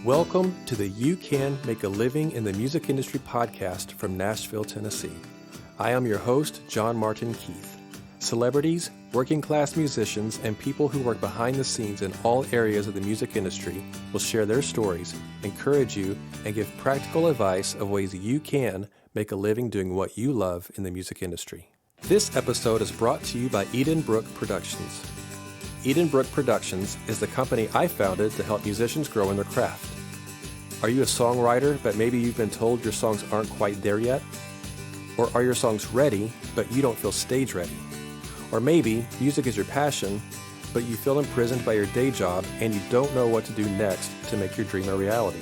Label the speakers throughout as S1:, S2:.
S1: Welcome to the You Can Make a Living in the Music Industry podcast from Nashville, Tennessee. I am your host, John Martin Keith. Celebrities, working class musicians, and people who work behind the scenes in all areas of the music industry will share their stories, encourage you, and give practical advice of ways you can make a living doing what you love in the music industry. This episode is brought to you by Edenbrook Productions. Edenbrook Productions is the company I founded to help musicians grow in their craft. Are you a songwriter, but maybe you've been told your songs aren't quite there yet? Or are your songs ready, but you don't feel stage ready? Or maybe music is your passion, but you feel imprisoned by your day job and you don't know what to do next to make your dream a reality?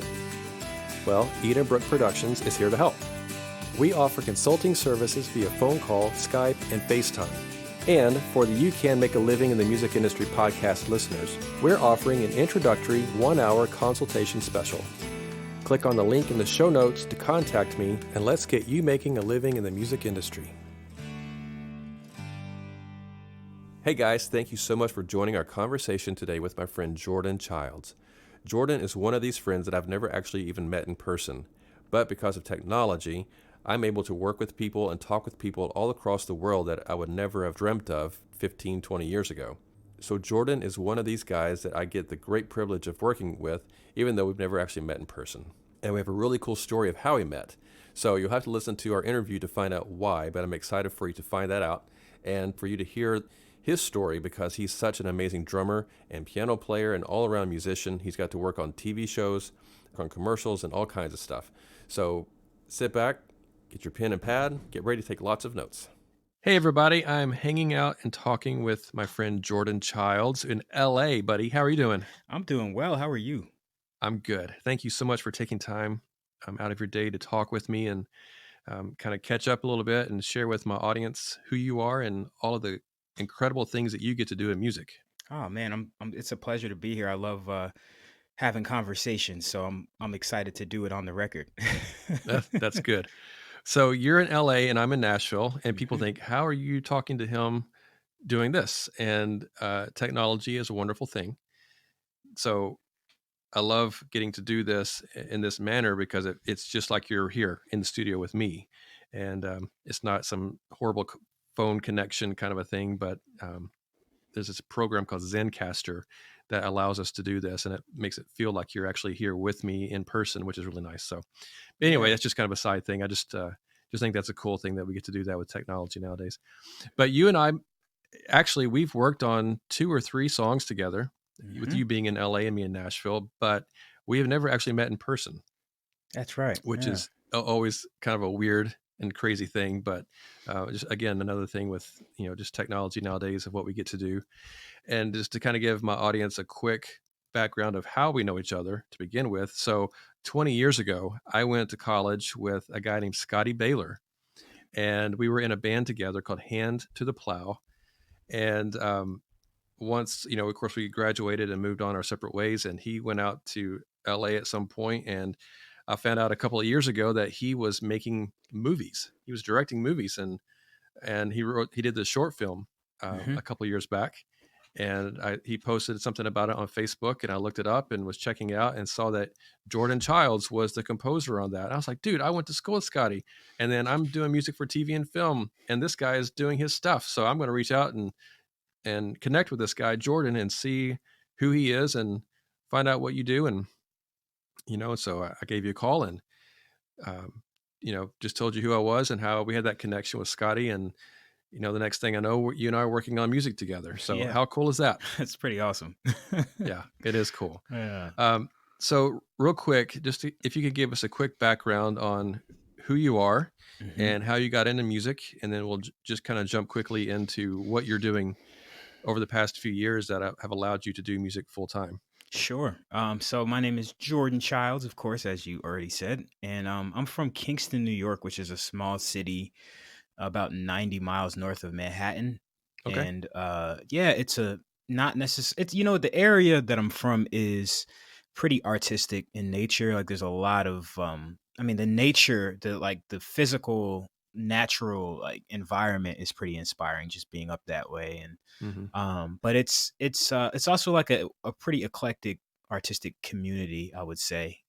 S1: Well, Edenbrook Productions is here to help. We offer consulting services via phone call, Skype, and FaceTime. And for the You Can Make a Living in the Music Industry podcast listeners, we're offering an introductory 1-hour consultation special. Click on the link in the show notes to contact me, and let's get you making a living in the music industry. Hey guys, thank you so much for joining our conversation today with my friend Jordan Childs. Jordan is one of these friends that I've never actually even met in person, but because of technology, I'm able to work with people and talk with people all across the world that I would never have dreamt of 15, 20 years ago. So Jordan is one of these guys that I get the great privilege of working with, even though we've never actually met in person. And we have a really cool story of how we met. So you'll have to listen to our interview to find out why, but I'm excited for you to find that out and for you to hear his story because he's such an amazing drummer and piano player and all-around musician. He's got to work on TV shows, on commercials, and all kinds of stuff. So sit back, get your pen and pad, get ready to take lots of notes. Hey everybody, I'm hanging out and talking with my friend Jordan Childs in LA, buddy. How are you doing?
S2: I'm doing well. How are you?
S1: I'm good. Thank you so much for taking time out of your day to talk with me and kind of catch up a little bit and share with my audience who you are and all of the incredible things that you get to do in music.
S2: Oh man, it's a pleasure to be here. I love having conversations, so I'm excited to do it on the record.
S1: That's good. So you're in LA and I'm in Nashville, and people
S2: Mhm.
S1: think, how are you talking to him doing this? And technology is a wonderful thing. So I love getting to do this in this manner because it's just like you're here in the studio with me. And it's not some horrible phone connection kind of a thing, but there's this program called Zencaster that allows us to do this, and it makes it feel like you're actually here with me in person, which is really nice. So anyway,
S2: Yeah.
S1: that's just kind of a side thing. I just think that's a cool thing that we get to do that with technology nowadays. But you and I, actually, we've worked on 2 or 3 songs together, with
S2: Hmm.
S1: you being in LA and me in Nashville, but we have never actually met in person,
S2: That's right.
S1: which
S2: Yeah.
S1: is always kind of a weird and crazy thing. But just again, another thing with just technology nowadays of what we get to do, and just to kind of give my audience a quick background of how we know each other to begin with. So 20 years ago, I went to college with a guy named Scotty Baylor, and we were in a band together called Hand to the Plow. And once, of course, we graduated and moved on our separate ways, and he went out to LA at some point, and I found out a couple of years ago that he was making movies. He was directing movies, and he did the short film
S2: Hmm.
S1: a couple of years back, and he posted something about it on Facebook, and I looked it up and was checking it out and saw that Jordan Childs was the composer on that. And I was like, dude, I went to school with Scotty, and then I'm doing music for TV and film, and this guy is doing his stuff. So I'm going to reach out and connect with this guy, Jordan, and see who he is and find out what you do. And, so I gave you a call and, just told you who I was and how we had that connection with Scotty. And, the next thing I know, you and I are working on music together. So
S2: Yeah.
S1: how cool is that?
S2: That's pretty awesome.
S1: Yeah, it is cool.
S2: Yeah.
S1: So real quick, if you could give us a quick background on who you are
S2: Hmm.
S1: and how you got into music, and then we'll just kind of jump quickly into what you're doing over the past few years that have allowed you to do music full time.
S2: Sure. So my name is Jordan Childs, of course, as you already said, and I'm from Kingston, New York, which is a small city about 90 miles north of Manhattan.
S1: Okay.
S2: And yeah, it's a not necessary. It's the area that I'm from is pretty artistic in nature. Like there's a lot of I mean the nature, the physical natural like environment is pretty inspiring just being up that way. And
S1: Hmm.
S2: but it's also like a pretty eclectic artistic community, I would say.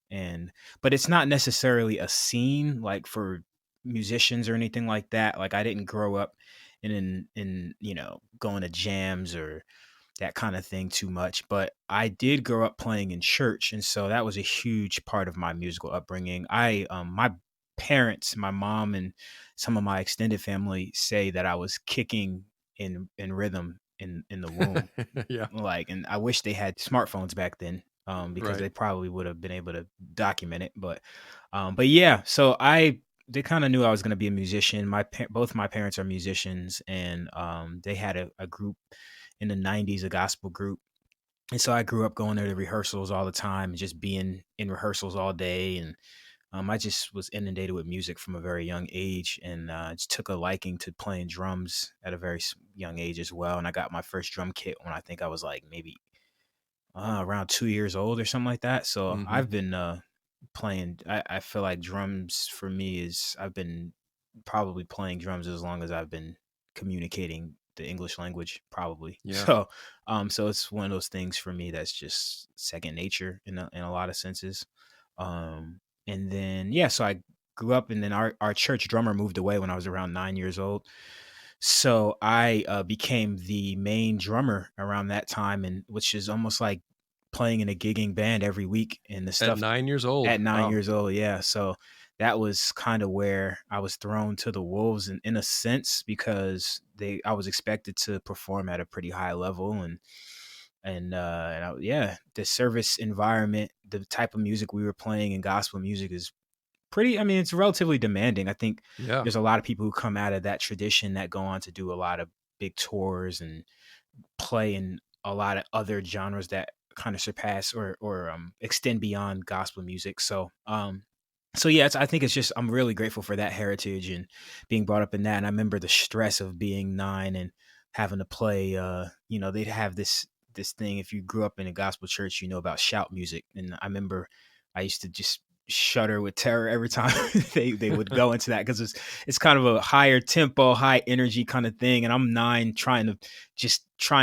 S2: But it's not necessarily a scene like for musicians or anything like that. Like I didn't grow up in going to jams or that kind of thing too much, but I did grow up playing in church, and so that was a huge part of my musical upbringing. My parents, my mom and some of my extended family say that I was kicking in rhythm in the womb.
S1: Yeah.
S2: Like, and I wish they had smartphones back then, because
S1: Right.
S2: they probably would have been able to document it. But yeah, so they kind of knew I was going to be a musician. Both my parents are musicians, and they had a group in the '90s, a gospel group. And so I grew up going there to rehearsals all the time and just being in rehearsals all day. And I just was inundated with music from a very young age, and just took a liking to playing drums at a very young age as well. And I got my first drum kit when I think I was like maybe around 2 years old or something like that. So
S1: Hmm.
S2: I've been playing. I feel like drums for me is I've been probably playing drums as long as I've been communicating the English language, probably.
S1: Yeah.
S2: So it's one of those things for me that's just second nature in a lot of senses. And then yeah, so I grew up, and then our church drummer moved away when I was around 9 years old. So I became the main drummer around that time, and which is almost like playing in a gigging band every week and the
S1: At
S2: stuff
S1: 9 years old.
S2: at nine
S1: Wow.
S2: years old. Yeah. So that was kind of where I was thrown to the wolves in a sense, because I was expected to perform at a pretty high level, yeah, the service environment, the type of music we were playing, and gospel music is pretty, I mean, it's relatively demanding. I think
S1: Yeah.
S2: there's a lot of people who come out of that tradition that go on to do a lot of big tours and play in a lot of other genres that kind of surpass or extend beyond gospel music. So yeah, I think it's just I'm really grateful for that heritage and being brought up in that. And I remember the stress of being 9 and having to play. They'd have this thing. If you grew up in a gospel church, you know about shout music. And I remember I used to just shudder with terror every time they would go into that, because it's kind of a higher tempo, high energy kind of thing. And I'm 9 trying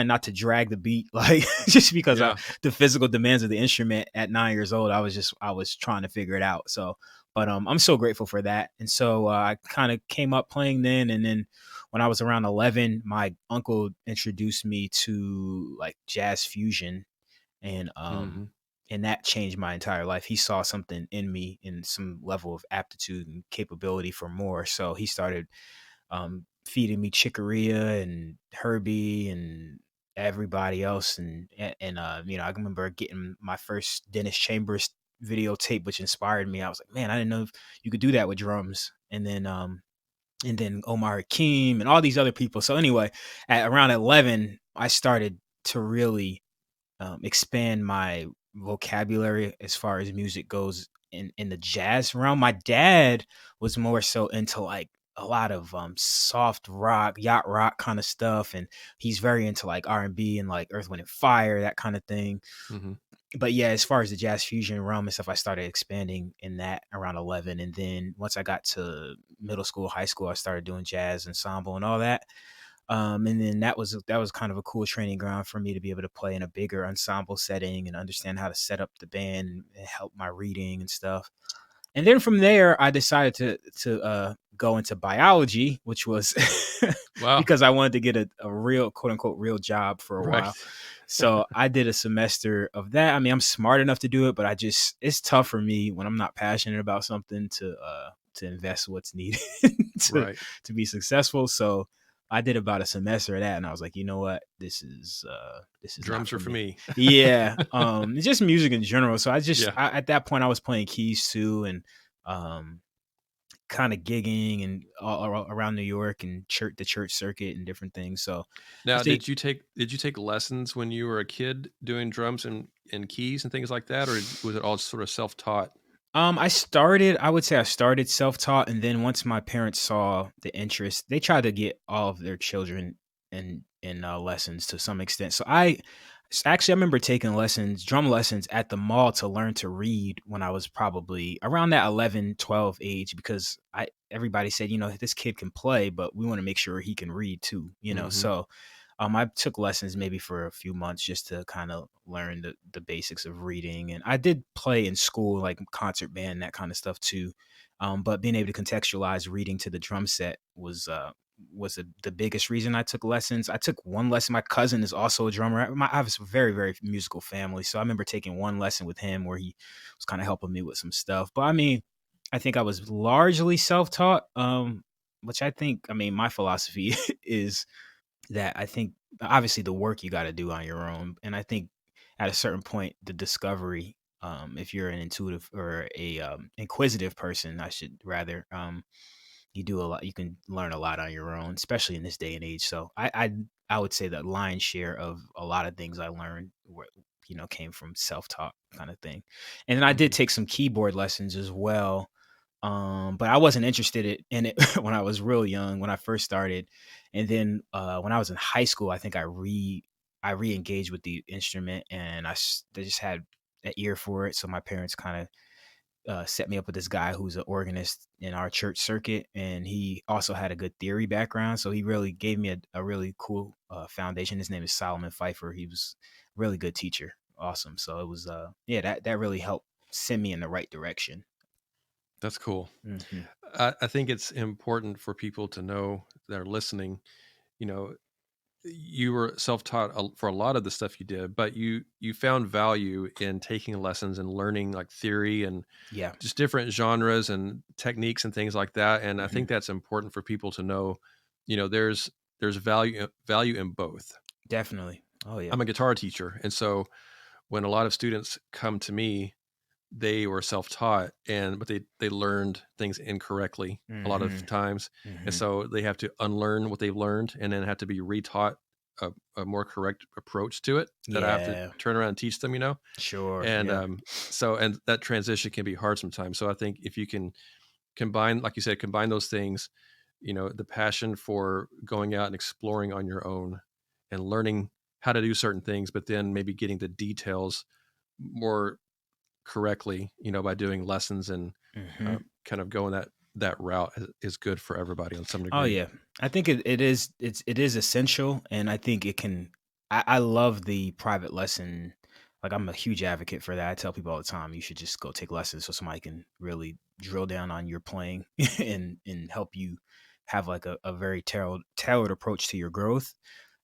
S2: not to drag the beat, like just because
S1: Yeah.
S2: the physical demands of the instrument at 9 years old, I was trying to figure it out. So, but I'm so grateful for that. And so I kind of came up playing then, and then when I was around 11, my uncle introduced me to like jazz fusion, and
S1: Hmm.
S2: that changed my entire life. He saw something in me, in some level of aptitude and capability for more. So he started feeding me Chicoria and Herbie and everybody else, and I remember getting my first Dennis Chambers videotape, which inspired me. I was like, man, I didn't know if you could do that with drums. And then Omar Hakim and all these other people. So anyway, at around 11, I started to really expand my vocabulary as far as music goes in the jazz realm. My dad was more so into like a lot of soft rock, yacht rock kind of stuff, and he's very into like R&B and like Earth, Wind and Fire, that kind of thing.
S1: Hmm.
S2: But yeah, as far as the jazz fusion realm and stuff, I started expanding in that around 11, and then once I got to middle school, high school, I started doing jazz ensemble and all that. And then that was kind of a cool training ground for me to be able to play in a bigger ensemble setting and understand how to set up the band and help my reading and stuff. And then from there, I decided to go into biology, which was
S1: Wow.
S2: because I wanted to get a real, quote unquote, real job for a while.
S1: Right.
S2: So I did a semester of that. I mean, I'm smart enough to do it, but it's tough for me when I'm not passionate about something to invest what's needed to
S1: Right.
S2: to be successful. So I did about a semester of that, and I was like, you know what, this is not
S1: Drums are
S2: for
S1: for
S2: me.
S1: me.
S2: Yeah, it's just music in general. So
S1: Yeah.
S2: at that point I was playing keys too, and um, kind of gigging and all around New York and the church circuit and different things. So
S1: Now,
S2: just a,
S1: did you take lessons when you were a kid doing drums and keys and things like that, or was it all sort of self-taught?
S2: I would say I started self-taught, and then once my parents saw the interest, they tried to get all of their children in lessons to some extent. I remember taking drum lessons at the mall to learn to read when I was probably around that 11, 12 age, because everybody said, this kid can play, but we want to make sure he can read too.
S1: Hmm.
S2: So I took lessons maybe for a few months just to kind of learn the basics of reading. And I did play in school, like concert band, that kind of stuff too. But being able to contextualize reading to the drum set the biggest reason I took lessons. I took one lesson. My cousin is also a drummer. I have a very, very musical family. So I remember taking one lesson with him where he was kind of helping me with some stuff. But I mean, I think I was largely self-taught, which I mean, my philosophy is that I think obviously the work you got to do on your own. And I think at a certain point, the discovery, if you're an intuitive or a inquisitive person, I should rather, you do a lot. You can learn a lot on your own, especially in this day and age. So I would say that lion's share of a lot of things I learned came from self-taught kind of thing. And then I did
S1: Hmm.
S2: take some keyboard lessons as well. But I wasn't interested in it when I was real young, when I first started. And then when I was in high school, I think I re-engaged with the instrument, and they just had an ear for it. So my parents kind of set me up with this guy who's an organist in our church circuit, and he also had a good theory background. So he really gave me a really cool foundation. His name is Solomon Pfeiffer. He was a really good teacher. Awesome. So it was that really helped send me in the right direction.
S1: That's cool.
S2: Hmm.
S1: I think it's important for people to know that are listening. You know, you were self-taught for a lot of the stuff you did, but you found value in taking lessons and learning like theory and
S2: Yeah.
S1: just different genres and techniques and things like that. And I
S2: Hmm.
S1: think that's important for people to know. There's value in both.
S2: Definitely. Oh yeah.
S1: I'm a guitar teacher, and so when a lot of students come to me, they were self-taught, but they learned things incorrectly a lot of
S2: Hmm.
S1: times, and
S2: Hmm.
S1: so they have to unlearn what they've learned and then have to be retaught a more correct approach to it that I have to
S2: Yeah.
S1: turn around and teach them.
S2: Sure.
S1: And
S2: Yeah.
S1: and that transition can be hard sometimes. So I think if you can combine, like you said, combine those things, the passion for going out and exploring on your own and learning how to do certain things, but then maybe getting the details more correctly, by doing lessons and
S2: Hmm.
S1: kind of going that route is good for everybody on some
S2: Oh
S1: degree.
S2: yeah, I think it is essential, and I think it can. I love the private lesson. Like I'm a huge advocate for that. I tell people all the time, you should just go take lessons so somebody can really drill down on your playing and help you have like a very tailored approach to your growth.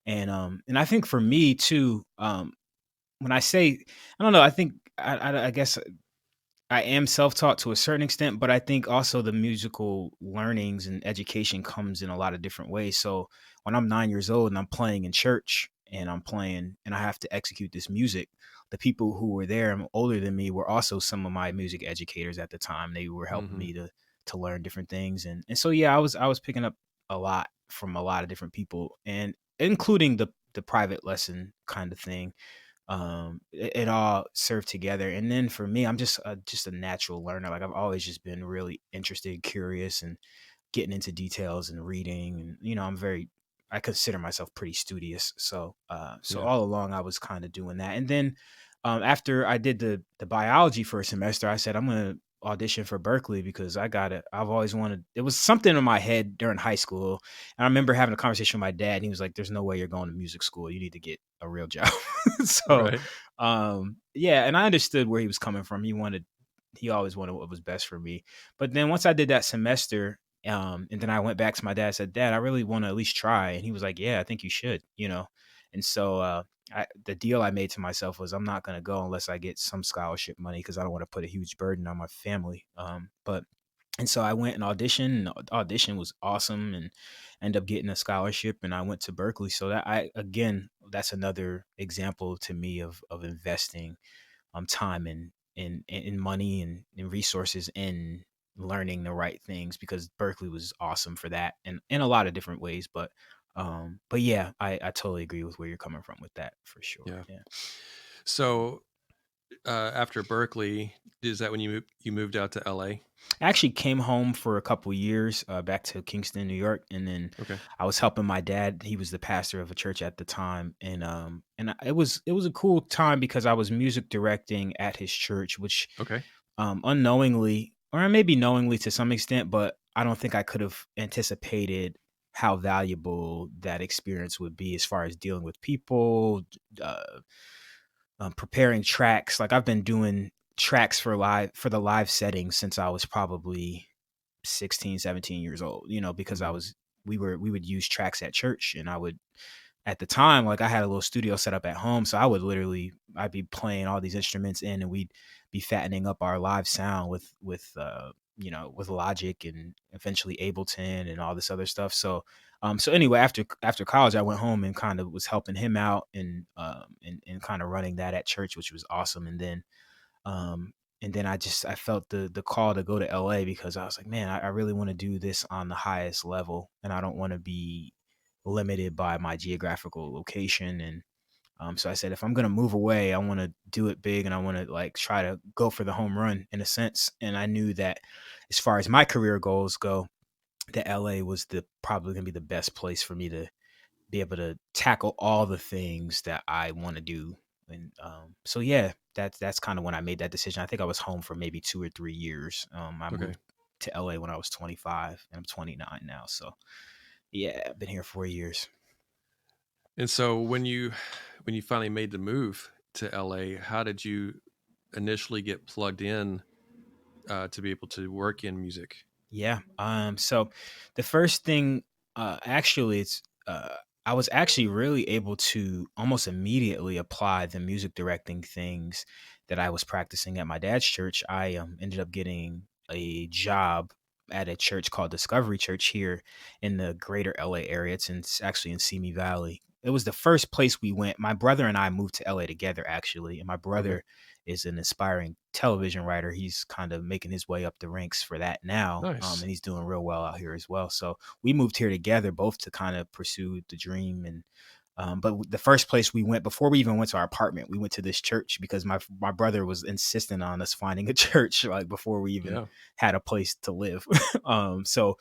S2: And I think for me too, when I say I don't know, I think I guess I am self-taught to a certain extent, but I think also the musical learnings and education comes in a lot of different ways. So when I'm 9 years old and I'm playing in church and I'm playing and I have to execute this music, the people who were there and older than me were also some of my music educators at the time. They were helping
S1: Hmm.
S2: me to learn different things. And so yeah, I was picking up a lot from a lot of different people, and including the private lesson kind of thing. It all served together. And then for me, I'm just a natural learner. Like I've always just been really interested, curious, and getting into details and reading. And I consider myself pretty studious. So
S1: Yeah.
S2: all along I was kind of doing that. And then after I did the biology for a semester, I said I'm gonna audition for Berklee because I got it. I've always wanted. It was something in my head during high school, and I remember having a conversation with my dad. And he was like, "There's no way you're going to music school. You need to get a real job." so,
S1: Right.
S2: yeah, and I understood where he was coming from. He always wanted what was best for me. But then once I did that semester, and then I went back to my dad, and said, "Dad, I really want to at least try." And he was like, "Yeah, I think you should." And so the deal I made to myself was I'm not going to go unless I get some scholarship money because I don't want to put a huge burden on my family. But and so I went and auditioned. And the audition was awesome, and ended up getting a scholarship. And I went to Berkeley. So that's another example to me of investing time and money and resources in learning the right things, because Berkeley was awesome for that and in a lot of different ways. But yeah, I totally agree with where you're coming from with that for sure.
S1: Yeah.
S2: Yeah.
S1: So after Berkeley, is that when you moved out to LA?
S2: I actually came home for a couple years, back to Kingston, New York, and then
S1: Okay.
S2: I was helping my dad. He was the pastor of a church at the time, it was a cool time because I was music directing at his church, which
S1: Okay.
S2: unknowingly or maybe knowingly to some extent, but I don't think I could have anticipated how valuable that experience would be as far as dealing with people, uh, preparing tracks. Like I've been doing tracks for the live setting since I was probably 16, 17 years old, because
S1: Hmm.
S2: we would use tracks at church, and I would, at the time, like I had a little studio set up at home. So I'd be playing all these instruments in, and we'd be fattening up our live sound with Logic and eventually Ableton and all this other stuff. So anyway, after college, I went home and kind of was helping him out and kind of running that at church, which was awesome. Um, and then I felt the call to go to LA because I was like, man, I really want to do this on the highest level, and I don't want to be limited by my geographical location. And so I said, if I'm gonna move away, I want to do it big, and I want to like try to go for the home run in a sense. And I knew that as far as my career goals go, that LA was the probably gonna be the best place for me to be able to tackle all the things that I want to do. And so yeah, that's kind of when I made that decision. I think I was home for maybe 2 or 3 years. I
S1: Okay.
S2: moved to LA when I was 25, and I'm 29 now. So yeah, I've been here 4 years.
S1: And so when you finally made the move to LA, how did you initially get plugged in to be able to work in music?
S2: Yeah. So the first thing, actually, it's I was actually really able to almost immediately apply the music directing things that I was practicing at my dad's church. I ended up getting a job at a church called Discovery Church here in the greater LA area. It's actually in Simi Valley. It was the first place we went. My brother and I moved to LA together, actually, and my
S1: Okay.
S2: brother is an aspiring television writer. He's kind of making his way up the ranks for that now,
S1: Nice.
S2: and he's doing real well out here as well. So we moved here together, both to kind of pursue the dream. And but the first place we went before we even went to our apartment, we went to this church because my brother was insisting on us finding a church like before we even
S1: Yeah.
S2: had a place to live. So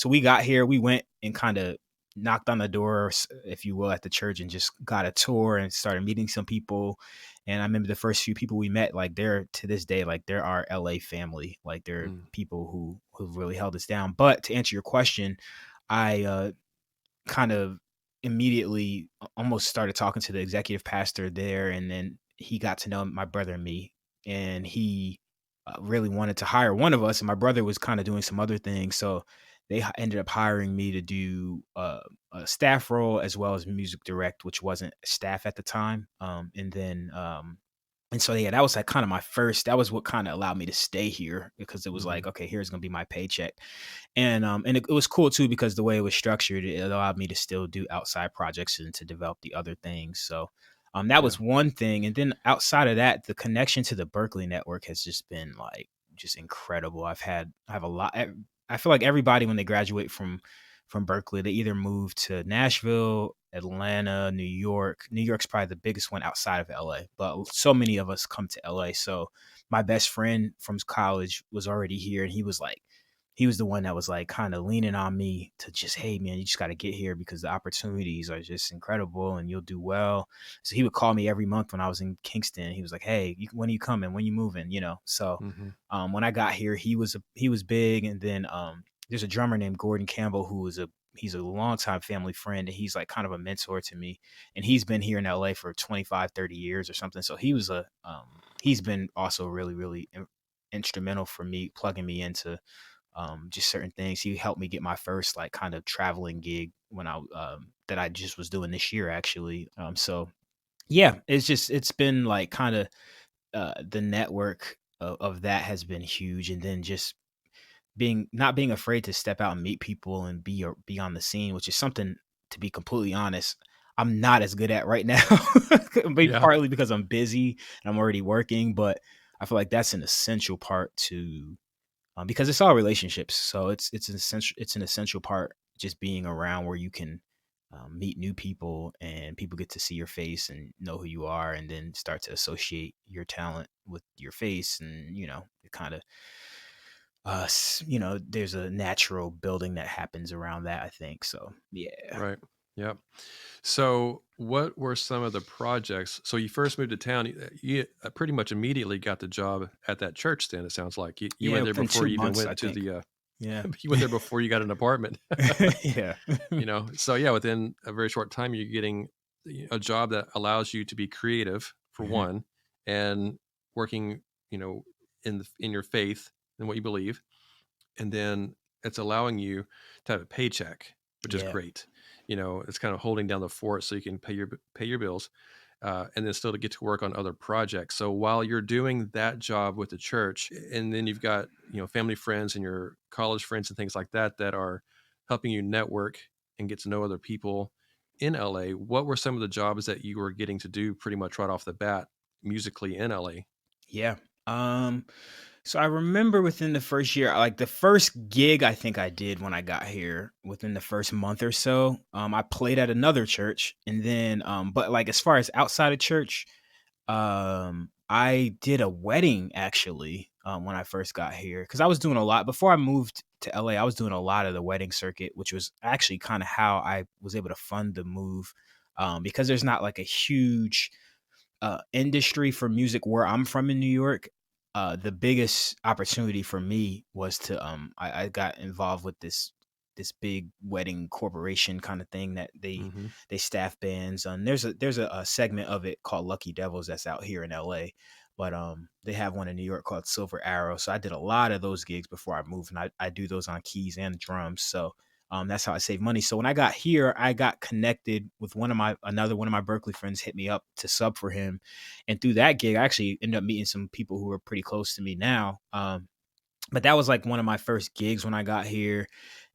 S2: we got here, we went and kind of knocked on the door, if you will, at the church and just got a tour and started meeting some people. And I remember the first few people we met, like they're to this day, like they're our LA family. Like they're
S1: Mm.
S2: people who've really held us down. But to answer your question, I kind of immediately almost started talking to the executive pastor there, and then he got to know my brother and me, and he really wanted to hire one of us, and my brother was kind of doing some other things, so they ended up hiring me to do a staff role as well as music direct, which wasn't staff at the time. And so yeah, that was like kind of my first. That was what kind of allowed me to stay here because it was
S1: Hmm.
S2: like, okay, here's gonna be my paycheck. And it was cool too because the way it was structured, it allowed me to still do outside projects and to develop the other things. So that
S1: Yeah.
S2: was one thing. And then outside of that, the connection to the Berklee network has just been like just incredible. I have a lot. I feel like everybody when they graduate from Berklee, they either move to Nashville, Atlanta, New York. New York's probably the biggest one outside of LA, but so many of us come to LA. So my best friend from college was already here, and he was the one that was like kind of leaning on me to just, hey man, you just got to get here because the opportunities are just incredible and you'll do well. So he would call me every month when I was in Kingston. He was like, hey, when are you coming? When you moving? So
S1: Hmm.
S2: when I got here, he was big. And then there's a drummer named Gordon Campbell who is he's a longtime family friend, and he's like kind of a mentor to me. And he's been here in LA for 25, 30 years or something. So he's been also really, really instrumental for me plugging me into just certain things. He helped me get my first like kind of traveling gig when I that I just was doing this year actually. So yeah, it's been like kind of the network of that has been huge, and then just being not being afraid to step out and meet people and be on the scene, which is something, to be completely honest, I'm not as good at right now. Maybe
S1: Yeah.
S2: partly because I'm busy and I'm already working, but I feel like that's an essential part to because it's all relationships. So it's an essential part just being around where you can meet new people and people get to see your face and know who you are, and then start to associate your talent with your face, and it kind of there's a natural building that happens around that, I think. So yeah.
S1: Right. Yeah. So, what were some of the projects? So, you first moved to town. You pretty much immediately got the job at that church. Then it sounds like you
S2: Yeah,
S1: went there
S2: within
S1: before
S2: two
S1: you even
S2: months, I
S1: went to
S2: think.
S1: the.
S2: Yeah.
S1: You went there before you got an apartment.
S2: Yeah.
S1: So yeah, within a very short time, you're getting a job that allows you to be creative for
S2: Mhm.
S1: one, and working, in your faith and what you believe, and then it's allowing you to have a paycheck, which is
S2: Yeah.
S1: great. It's kind of holding down the fort so you can pay your bills, and then still to get to work on other projects. So while you're doing that job with the church, and then you've got family friends and your college friends and things like that that are helping you network and get to know other people in LA. What were some of the jobs that you were getting to do pretty much right off the bat musically in LA?
S2: Yeah. Um, so I remember within the first year, like the first gig I think I did when I got here, within the first month or so, I played at another church, and then, but like as far as outside of church, I did a wedding actually, when I first got here, because I was doing a lot before I moved to LA. I was doing a lot of the wedding circuit, which was actually kind of how I was able to fund the move, because there's not like a huge industry for music where I'm from in New York. The biggest opportunity for me was to I got involved with this big wedding corporation kind of thing that
S1: Mm-hmm.
S2: they staff bands. And there's a segment of it called Lucky Devils that's out here in LA. But they have one in New York called Silver Arrow. So I did a lot of those gigs before I moved, and I do those on keys and drums. So that's how I save money. So when I got here, I got connected with another one of my Berklee friends hit me up to sub for him, and through that gig, I actually ended up meeting some people who are pretty close to me now. But that was like one of my first gigs when I got here,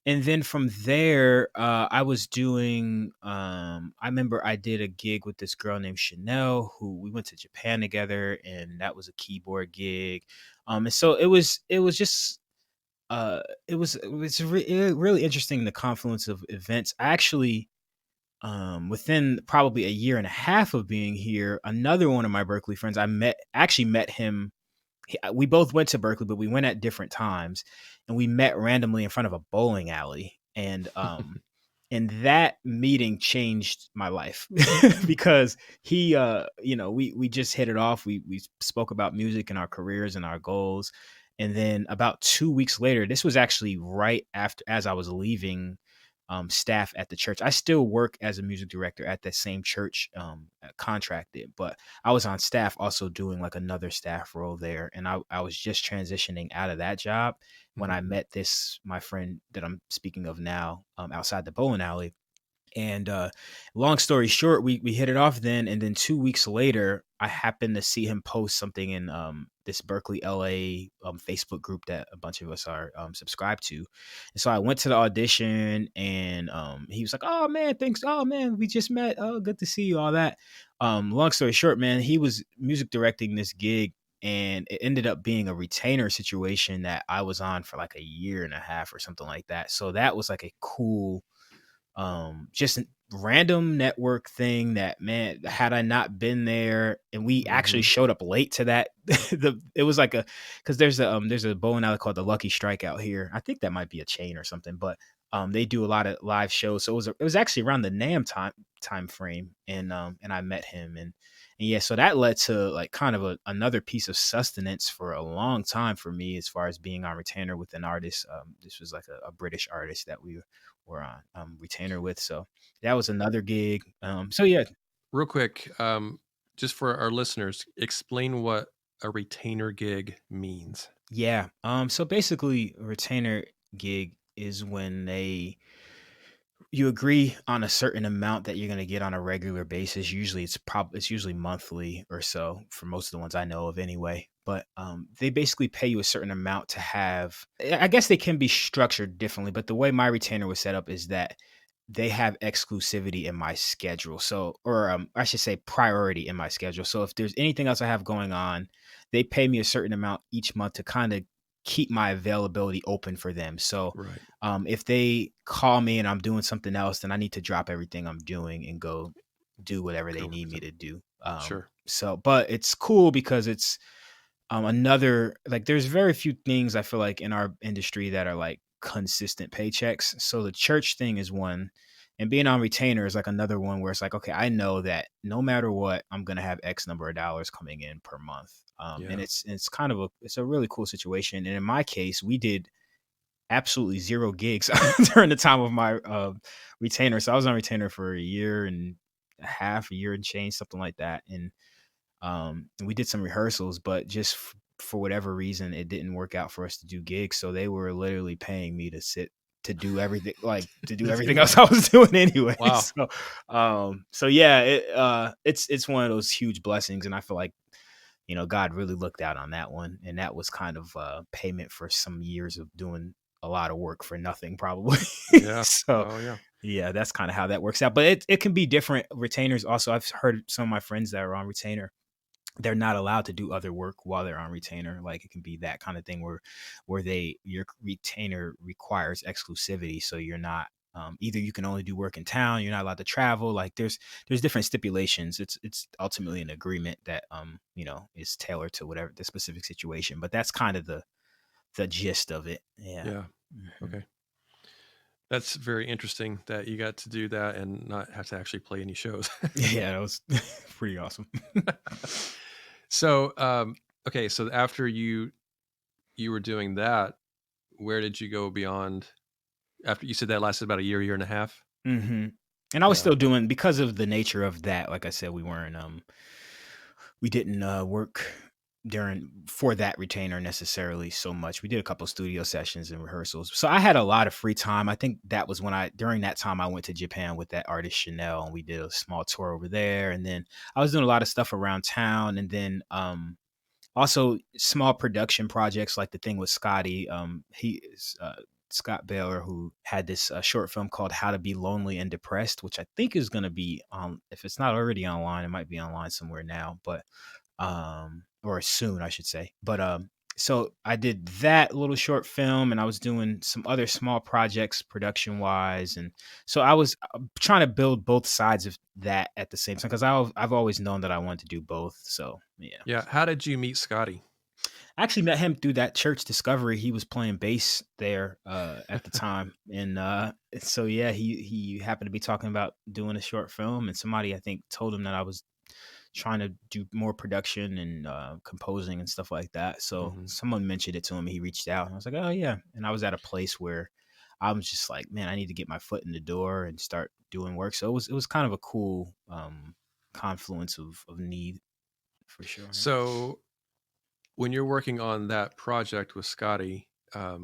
S2: and then from there, I was doing. I remember I did a gig with this girl named Chanel, who we went to Japan together, and that was a keyboard gig. And so it was just really interesting, the confluence of events. I actually, within probably a year and a half of being here, another one of my Berklee friends, I met him. We both went to Berklee, but we went at different times, and we met randomly in front of a bowling alley. And that meeting changed my life because he, we just hit it off. We spoke about music and our careers and our goals. And then about 2 weeks later, this was actually right after, as I was leaving staff at the church. I still work as a music director at that same church, contracted, but I was on staff also doing like another staff role there. And I was just transitioning out of that job when I
S1: Mm-hmm.
S2: met my friend that I'm speaking of now, outside the bowling alley. And long story short, we hit it off then. And then 2 weeks later, I happened to see him post something in this Berklee LA Facebook group that a bunch of us are subscribed to. And so I went to the audition, and he was like, "Oh man, thanks. Oh man, we just met. Oh, good to see you." All that. Long story short, man, he was music directing this gig, and it ended up being a retainer situation that I was on for like a year and a half or something like that. So that was like a cool, just a random network thing that, man, had I not been there, and we actually
S1: Mm-hmm.
S2: showed up late to that. It was like because there's a bowling alley called the Lucky Strike out here. I think that might be a chain or something, but they do a lot of live shows. So it was actually around the NAMM time frame, and I met him, and yeah, so that led to like kind of another piece of sustenance for a long time for me, as far as being on retainer with an artist. This was like a British artist that we were on retainer with. So that was another gig. So yeah,
S1: Real quick, just for our listeners, explain what a retainer gig means.
S2: yeah. So basically, a retainer gig is when you agree on a certain amount that you're going to get on a regular basis. Usually it's usually monthly or so, for most of the ones I know of anyway. But they basically pay you a certain amount to have. I guess they can be structured differently, but the way my retainer was set up is that they have exclusivity in my schedule. So, or I should say priority in my schedule. So if there's anything else I have going on, they pay me a certain amount each month to kind of keep my availability open for them. So
S1: Right.
S2: if they call me and I'm doing something else, then I need to drop everything I'm doing and go do whatever they
S1: Go
S2: need
S1: with
S2: me
S1: them.
S2: to do.
S1: Sure.
S2: So, but it's cool because it's another, like, there's very few things I feel like in our industry that are like consistent paychecks. So the church thing is one, and being on retainer is like another one where it's like, okay, I know that no matter what, I'm gonna have X number of dollars coming in per month. And
S1: Yeah.
S2: it's kind of it's a really cool situation. And in my case, we did absolutely zero gigs during the time of my retainer. So I was on retainer for a year and a half, a year and change, something like that. And we did some rehearsals, but just for whatever reason, it didn't work out for us to do gigs. So they were literally paying me to sit to do everything, like to do
S1: To do
S2: everything else
S1: that.
S2: I was doing anyway.
S1: Wow.
S2: So yeah, it's one of those huge blessings, and I feel like God really looked out on that one, and that was kind of payment for some years of doing a lot of work for nothing, probably.
S1: Yeah.
S2: So
S1: Oh yeah.
S2: yeah, that's kind of how that works out. But it can be different. Retainers also, I've heard some of my friends that are on retainer, they're not allowed to do other work while they're on retainer. Like it can be that kind of thing where your retainer requires exclusivity, so you're not, either you can only do work in town, you're not allowed to travel. Like there's different stipulations. It's ultimately an agreement that is tailored to whatever the specific situation. But that's kind of the gist of it. Yeah.
S1: Yeah.
S2: Mhm.
S1: Okay. That's very interesting that you got to do that and not have to actually play any shows.
S2: Yeah, that was pretty awesome.
S1: So, okay, so after you were doing that, where did you go beyond after you said that lasted about a year, year and a half?
S2: hmm And I was
S1: Yeah.
S2: still doing, because of the nature of that. Like I said, we didn't work during for that retainer necessarily so much. We did a couple studio sessions and rehearsals, so I had a lot of free time. I think that was when during that time I went to Japan with that artist Chanel, and we did a small tour over there. And then I was doing a lot of stuff around town, and then also small production projects like the thing with Scotty. He is Scott Baylor, who had this short film called How to Be Lonely and Depressed, which I think is going to be on, if it's not already online, it might be online somewhere now, but or soon I should say. But so I did that little short film, and I was doing some other small projects production wise. And so I was trying to build both sides of that at the same time, because I've always known that I wanted to do both. So yeah.
S1: Yeah. How did you meet Scotty?
S2: I actually met him through that church Discovery. He was playing bass there at the time, and so yeah, he happened to be talking about doing a short film, and somebody I think told him that I was trying to do more production and composing and stuff like that. So
S1: Hmm.
S2: someone mentioned it to him. And he reached out, and I was like, oh yeah. And I was at a place where I was just like, man, I need to get my foot in the door and start doing work. So it was kind of a cool confluence of need for sure.
S1: So when you're working on that project with Scotty, I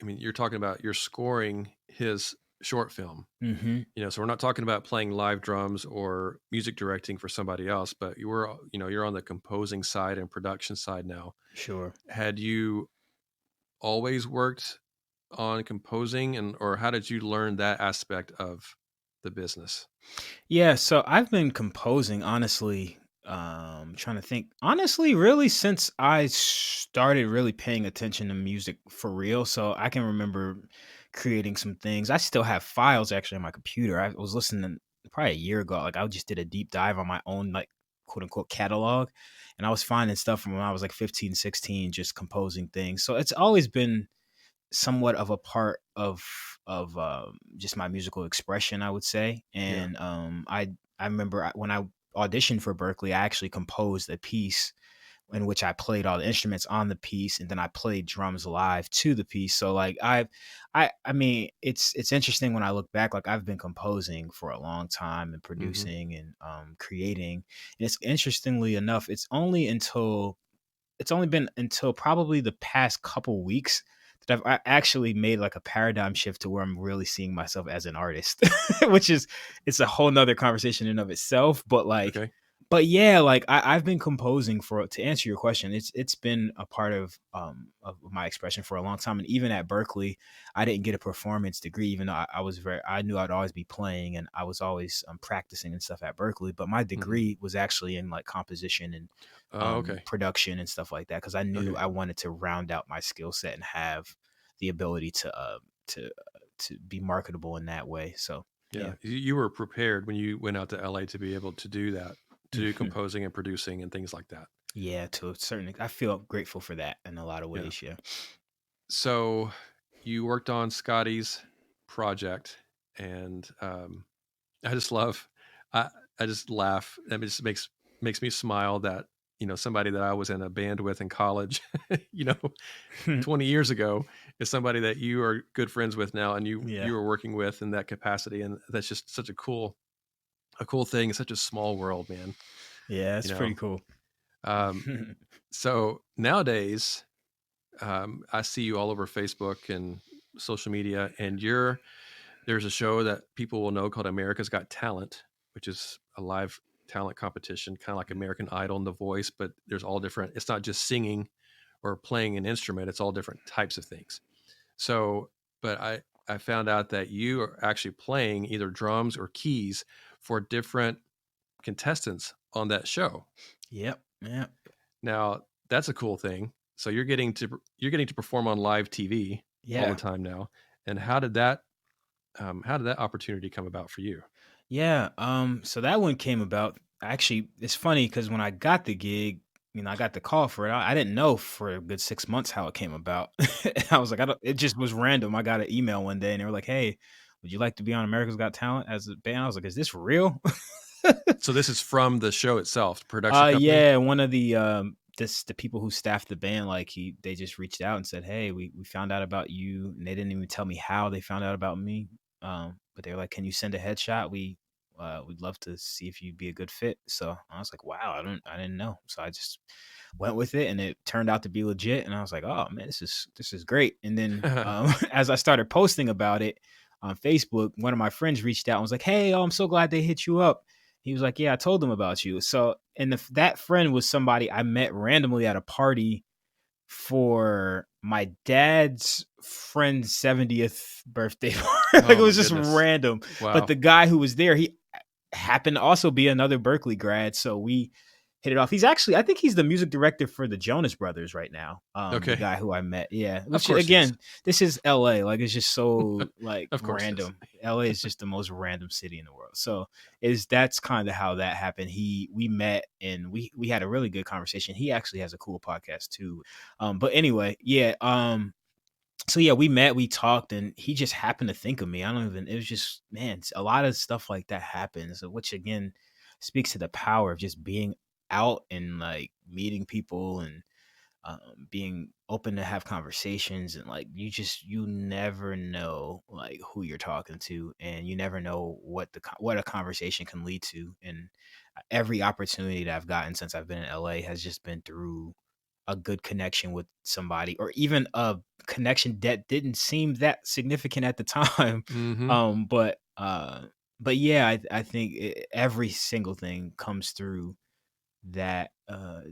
S1: mean, you're talking about you're scoring his short film.
S2: Mm-hmm.
S1: So we're not talking about playing live drums or music directing for somebody else, but you're on the composing side and production side now.
S2: Sure.
S1: Had you always worked on composing or how did you learn that aspect of the business?
S2: Yeah, so I've been composing, honestly, trying to think. Honestly, really since I started really paying attention to music for real. So I can remember creating some things. I still have files actually on my computer. I was listening probably a year ago. Like I just did a deep dive on my own, like, quote unquote catalog, and I was finding stuff from when I was like 15, 16, just composing things. So it's always been somewhat of a part of just my musical expression, I would say.
S1: Yeah.
S2: And I remember when I auditioned for Berklee, I actually composed a piece in which I played all the instruments on the piece, and then I played drums live to the piece. So like I mean, it's interesting when I look back. Like I've been composing for a long time and
S1: Hmm.
S2: producing and creating. And it's interestingly enough, it's only been until probably the past couple weeks that I actually made like a paradigm shift to where I'm really seeing myself as an artist, which is, it's a whole nother conversation in of itself.
S1: Okay.
S2: But yeah, like I've been composing to answer your question. It's been a part of my expression for a long time. And even at Berklee, I didn't get a performance degree, even though I knew I'd always be playing, and I was always practicing and stuff at Berklee. But my
S1: Hmm.
S2: degree was actually in like composition and
S1: Oh, okay.
S2: production and stuff like that, because I knew
S1: Okay.
S2: I wanted to round out my skill set and have the ability to be marketable in that way. So
S1: Yeah.
S2: yeah.
S1: You were prepared when you went out to LA to be able to do that, to do
S2: Mhm.
S1: composing and producing and things like that.
S2: Yeah, to a certain I feel grateful for that in a lot of
S1: Yeah.
S2: ways. Yeah.
S1: So you worked on Scotty's project, and I just love, I I just laugh. It just makes me smile that somebody that I was in a band with in college, you know, 20 years ago is somebody that you are good friends with now, and you
S2: Yeah.
S1: are working with in that capacity. And that's just such a cool thing. It's such a small world, man,
S2: Yeah,
S1: you
S2: that's pretty
S1: know?
S2: cool.
S1: Um, so nowadays, I see you all over Facebook and social media, and there's a show that people will know called America's Got Talent, which is a live talent competition, kind of like American Idol and The Voice, but there's all different. It's not just singing or playing an instrument; it's all different types of things. So, but I found out that you are actually playing either drums or keys for different contestants on that show.
S2: Yep. Yeah.
S1: Now, that's a cool thing. So you're getting to perform on live TV all the
S2: Yeah.
S1: time now. And how did that opportunity come about for you?
S2: Yeah. So that one came about. Actually, it's funny because when I got the gig, I got the call for it. I didn't know for a good 6 months how it came about. I was like, I don't. It just was random. I got an email one day, and they were like, "Hey, would you like to be on America's Got Talent as a band?" I was like, "Is this real?"
S1: So this is from the show itself, the production company?
S2: Yeah, one of the people who staffed the band, like they just reached out and said, "Hey, we found out about you," and they didn't even tell me how they found out about me. But they were like, "Can you send a headshot? We'd love to see if you'd be a good fit." So I was like, "Wow, I didn't know." So I just went with it, and it turned out to be legit. And I was like, "Oh man, this is great." And then as I started posting about it on Facebook, one of my friends reached out and was like, "Hey, I'm so glad they hit you up." He was like, "Yeah, I told them about you." So, and that friend was somebody I met randomly at a party for my dad's friend's 70th birthday. Like it
S1: Oh my
S2: was just
S1: goodness.
S2: random. But
S1: Wow.
S2: the guy who was there, he happened to also be another Berklee grad. So we hit it off. He's actually, I think he's the music director for the Jonas Brothers right now. The
S1: Okay.
S2: guy who I met. Yeah.
S1: Of
S2: Which
S1: course he is.
S2: again, this is LA. Like it's just so like
S1: Of course it is.
S2: random. LA is just the most random city in the world. So that's kind of how that happened. We met and we had a really good conversation. He actually has a cool podcast too. But anyway, yeah. So yeah, we met, we talked, and he just happened to think of me. I don't even. It was just man, a lot of stuff like that happens, which again speaks to the power of just being out and like meeting people and being open to have conversations and like you never know like who you're talking to and you never know what a conversation can lead to. And every opportunity that I've gotten since I've been in LA has just been through a good connection with somebody or even a connection that didn't seem that significant at the time.
S1: Mm-hmm.
S2: Um but uh but yeah, I think every single thing comes through that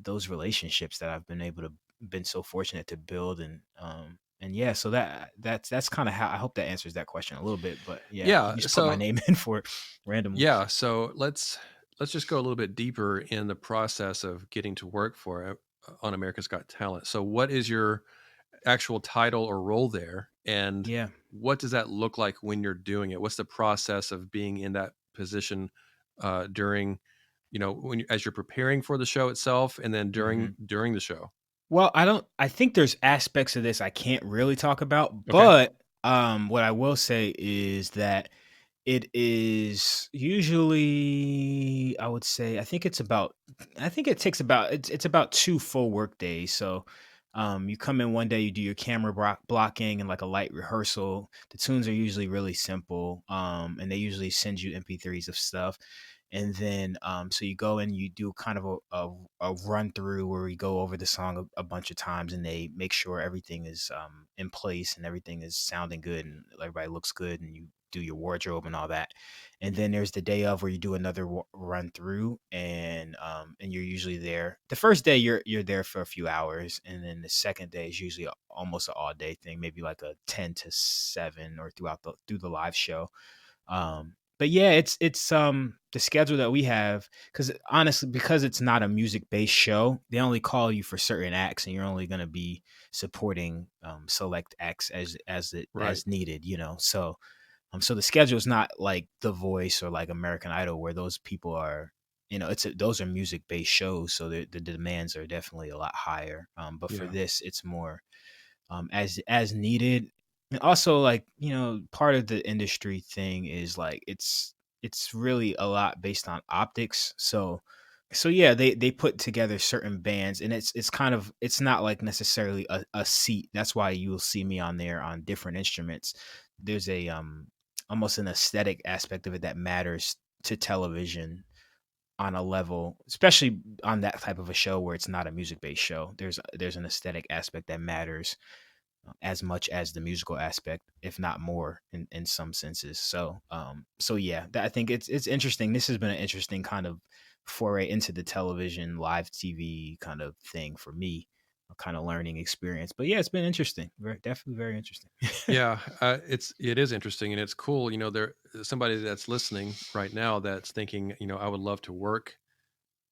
S2: those relationships that I've been able to been so fortunate to build. And yeah, so that's kind of how I hope that answers that question a little bit. But yeah, you
S1: Yeah.
S2: just put my
S1: So
S2: name in for it randomly.
S1: yeah. So let's just go a little bit deeper in the process of getting to work for it on America's Got Talent. So what is your actual title or role there, and
S2: Yeah.
S1: what does that look like when you're doing it? What's the process of being in that position during, when as you're preparing for the show itself, and then during
S2: hmm
S1: during the show?
S2: Well, I think there's aspects of this I can't really talk about,
S1: Okay.
S2: but what I will say is that it is usually, I would say, I think it takes about, it's about 2 full work days. So, you come in one day, you do your camera blocking and like a light rehearsal. The tunes are usually really simple, and they usually send you MP3s of stuff. And then, so you go and you do kind of a run through where we go over the song a bunch of times, and they make sure everything is in place and everything is sounding good and everybody looks good, and you do your wardrobe and all that. And then there's the day of where you do another run through, and you're usually there. The first day you're there for a few hours, and then the second day is usually almost an all day thing, maybe like a 10 to 7 or through the live show. But yeah, it's the schedule that we have, because honestly, because it's not a music based show, they only call you for certain acts, and you're only going to be supporting select acts
S1: Right.
S2: as needed, so so the schedule is not like The Voice or like American Idol, where those people are, those are music based shows, so the demands are definitely a lot higher. But for
S1: Yeah.
S2: this, it's more as needed. And also, like, part of the industry thing is like it's really a lot based on optics. So So yeah, they put together certain bands, and it's kind of, it's not like necessarily a seat. That's why you'll see me on there on different instruments. There's a almost an aesthetic aspect of it that matters to television on a level, especially on that type of a show where it's not a music based show. There's an aesthetic aspect that matters as much as the musical aspect, if not more, in some senses. So yeah, I think it's interesting. This has been an interesting kind of foray into the television, live TV kind of thing for me, a kind of learning experience. But yeah, it's been interesting. Definitely very interesting.
S1: Yeah, it is interesting and it's cool. There somebody that's listening right now that's thinking, I would love to work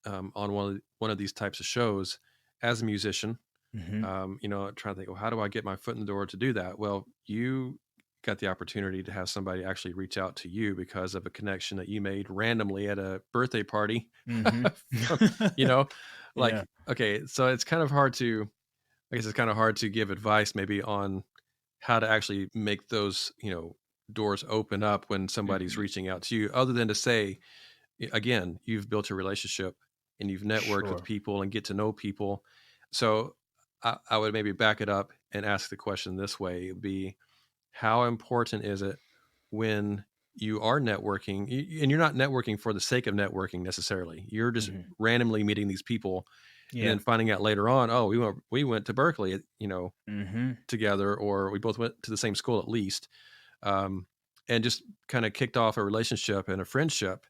S1: on one of these types of shows as a musician.
S2: Hmm.
S1: Trying to think, well, how do I get my foot in the door to do that? Well, you got the opportunity to have somebody actually reach out to you because of a connection that you made randomly at a birthday party.
S2: Hmm.
S1: From, you know,
S2: Yeah.
S1: okay, so it's kind of hard to, I guess it's kind of hard to give advice maybe on how to actually make those, doors open up when somebody's
S2: Hmm.
S1: reaching out to you, other than to say, again, you've built a relationship and you've networked with
S2: Sure.
S1: people and get to know people. So I would maybe back it up and ask the question this way: it'd be, how important is it when you are networking, and you're not networking for the sake of networking necessarily? You're just
S2: Hmm.
S1: randomly meeting these people, and
S2: Yeah.
S1: then finding out later on, oh, we went to Berkeley,
S2: Hmm.
S1: together, or we both went to the same school at least, um, and just kind of kicked off a relationship and a friendship.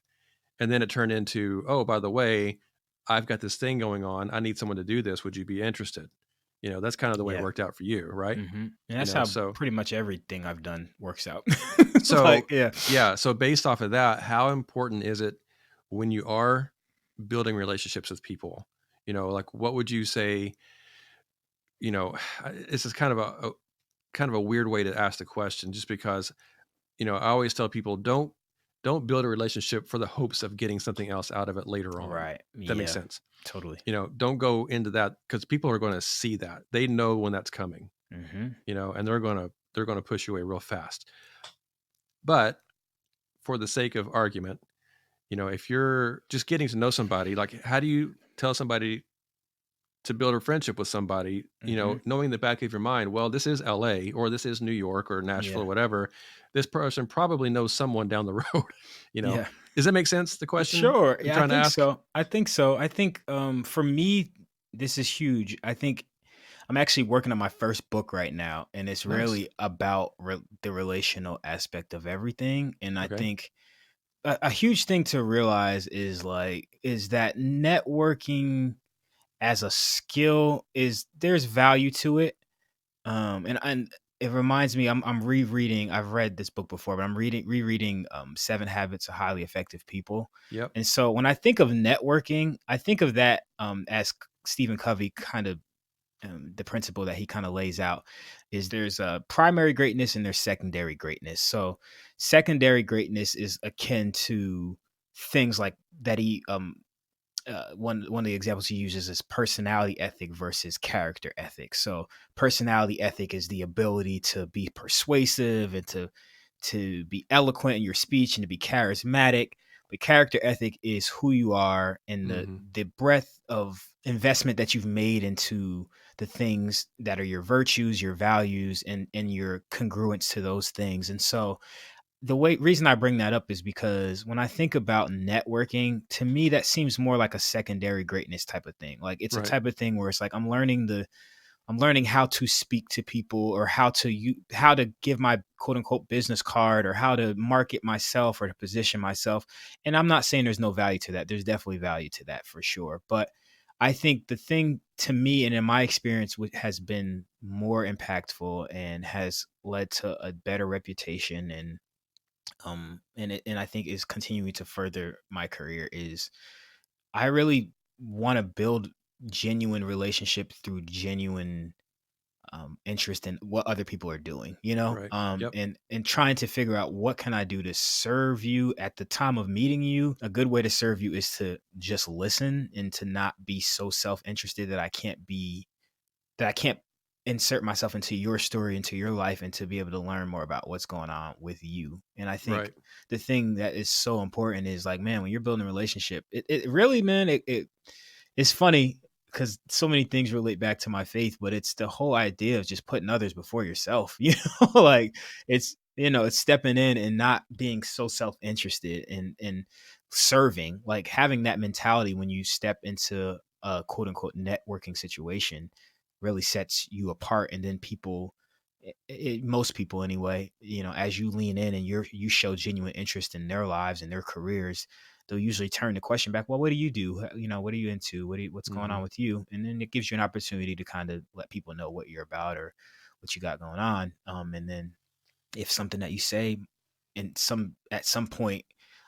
S1: And then it turned into, oh, by the way, I've got this thing going on. I need someone to do this. Would you be interested? That's kind of the way it
S2: Yeah.
S1: worked out for you, right?
S2: Hmm. And that's how
S1: So
S2: pretty much everything I've done works out.
S1: so
S2: Like, yeah.
S1: yeah, so based off of that, how important is it when you are building relationships with people? Like what would you say, this is kind of a weird way to ask the question, just because I always tell people, don't build a relationship for the hopes of getting something else out of it later on.
S2: Right.
S1: That makes
S2: Yeah.
S1: sense.
S2: Totally.
S1: Don't go into that, because people are going to see that. They know when that's coming,
S2: Hmm.
S1: and they're going to push you away real fast. But for the sake of argument, if you're just getting to know somebody, like how do you tell somebody to build a friendship with somebody,
S2: Hmm.
S1: knowing the back of your mind, well, this is LA or this is New York or Nashville or
S2: Yeah.
S1: whatever. This person probably knows someone down the road, you know.
S2: Yeah.
S1: Does that make sense? The question
S2: Sure.
S1: I'm
S2: Yeah, I
S1: trying to
S2: think
S1: ask?
S2: so. I think so. I think for me, this is huge. I think I'm actually working on my first book right now, and it's
S1: Nice.
S2: really about the relational aspect of everything. And I
S1: Okay.
S2: think a huge thing to realize is that networking as a skill, is there's value to it. And it reminds me, I'm rereading. I've read this book before, but I'm rereading Seven Habits of Highly Effective People.
S1: Yep.
S2: And so when I think of networking, I think of that as Stephen Covey kind of, the principle that he kind of lays out is there's a primary greatness and there's secondary greatness. So secondary greatness is akin to things like that he one of the examples he uses is personality ethic versus character ethic. So personality ethic is the ability to be persuasive and to be eloquent in your speech and to be charismatic. But character ethic is who you are and
S1: Hmm.
S2: the breadth of investment that you've made into the things that are your virtues, your values, and your congruence to those things. And so the reason I bring that up is because when I think about networking, to me that seems more like a secondary greatness type of thing. Like it's a
S1: Right.
S2: type of thing where it's like I'm learning how to speak to people, or how to give my quote unquote business card, or how to market myself or to position myself. And I'm not saying there's no value to that. There's definitely value to that for sure. But I think the thing to me and in my experience has been more impactful and has led to a better reputation, and I think is continuing to further my career, is I really want to build genuine relationship through genuine interest in what other people are doing,
S1: Right. Yep.
S2: and trying to figure out what can I do to serve you at the time of meeting you. A good way to serve you is to just listen and to not be so self-interested that I can't insert myself into your story, into your life, and to be able to learn more about what's going on with you. And I think
S1: Right.
S2: the thing that is so important is like, man, when you're building a relationship, it really, man, it's funny because so many things relate back to my faith, but it's the whole idea of just putting others before yourself, like it's stepping in and not being so self-interested and serving, like having that mentality when you step into a quote unquote networking situation really sets you apart. And then people, most people anyway, as you lean in and you show genuine interest in their lives and their careers, they'll usually turn the question back. Well, what do you do? What are you into? What's going
S1: Mm-hmm.
S2: on with you? And then it gives you an opportunity to kind of let people know what you're about or what you got going on. And then if something that you say at some point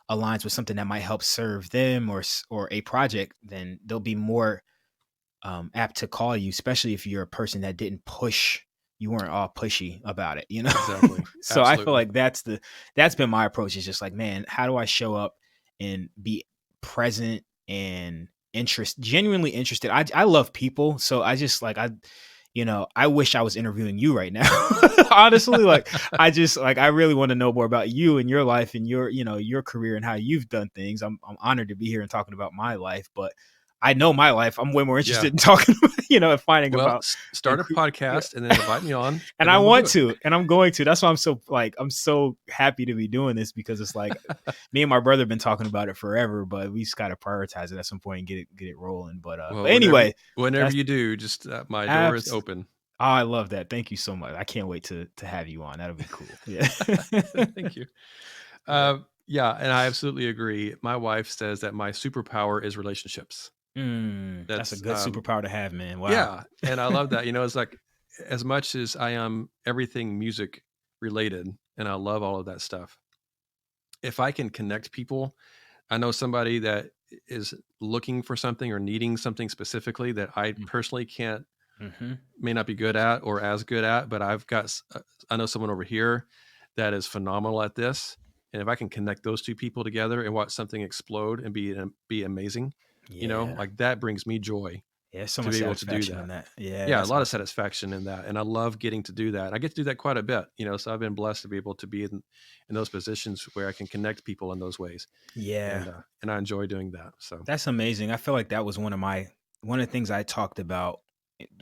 S2: aligns with something that might help serve them or a project, then they'll be more apt to call you, especially if you're a person that didn't push. You weren't all pushy about it.
S1: Exactly.
S2: So I feel
S1: Absolutely.
S2: like that's been my approach. Is just like, man, how do I show up and be present and genuinely interested? I love people, so I just like I wish I was interviewing you right now. Honestly, like I really want to know more about you and your life and your career and how you've done things. I'm honored to be here and talking about my life, but I know my life. I'm way more
S1: Yeah.
S2: interested in talking, and finding
S1: Well,
S2: about
S1: start a
S2: yeah.
S1: podcast and then invite me on,
S2: And
S1: and
S2: I
S1: then we'll do
S2: want
S1: it.
S2: to, and I'm going to. That's why I'm so happy to be doing this, because it's like me and my brother have been talking about it forever, but we just got to prioritize it at some point and get it rolling. But
S1: Well,
S2: anyway,
S1: whenever
S2: that's
S1: you do, just my door is
S2: abs.
S1: open.
S2: Oh, I love that. Thank you so much. I can't wait to have you on. That'll be cool. Yeah.
S1: Thank you.
S2: Yeah.
S1: Yeah, and I absolutely agree. My wife says that my superpower is relationships.
S2: That's a
S1: That's
S2: good superpower to have, man. Wow.
S1: Yeah, and I love that. It's like as much as I am everything music related, and I love all of that stuff. If I can connect people, I know somebody that is looking for something or needing something specifically that I personally can't,
S2: Mm-hmm.
S1: may not be good at or as good at, but I know someone over here that is phenomenal at this. And if I can connect those two people together and watch something explode and be amazing,
S2: Yeah.
S1: like that brings me joy
S2: Yeah. So
S1: to
S2: much
S1: be able to do
S2: satisfaction in
S1: that.
S2: that. Yeah.
S1: Yeah, a
S2: That's
S1: lot of
S2: awesome.
S1: satisfaction in that, and I love getting to do that. I get to do that quite a bit, so I've been blessed to be able to be in those positions where I can connect people in those ways,
S2: Yeah.
S1: and I enjoy doing that. So
S2: That's amazing. I feel like that was one of the things I talked about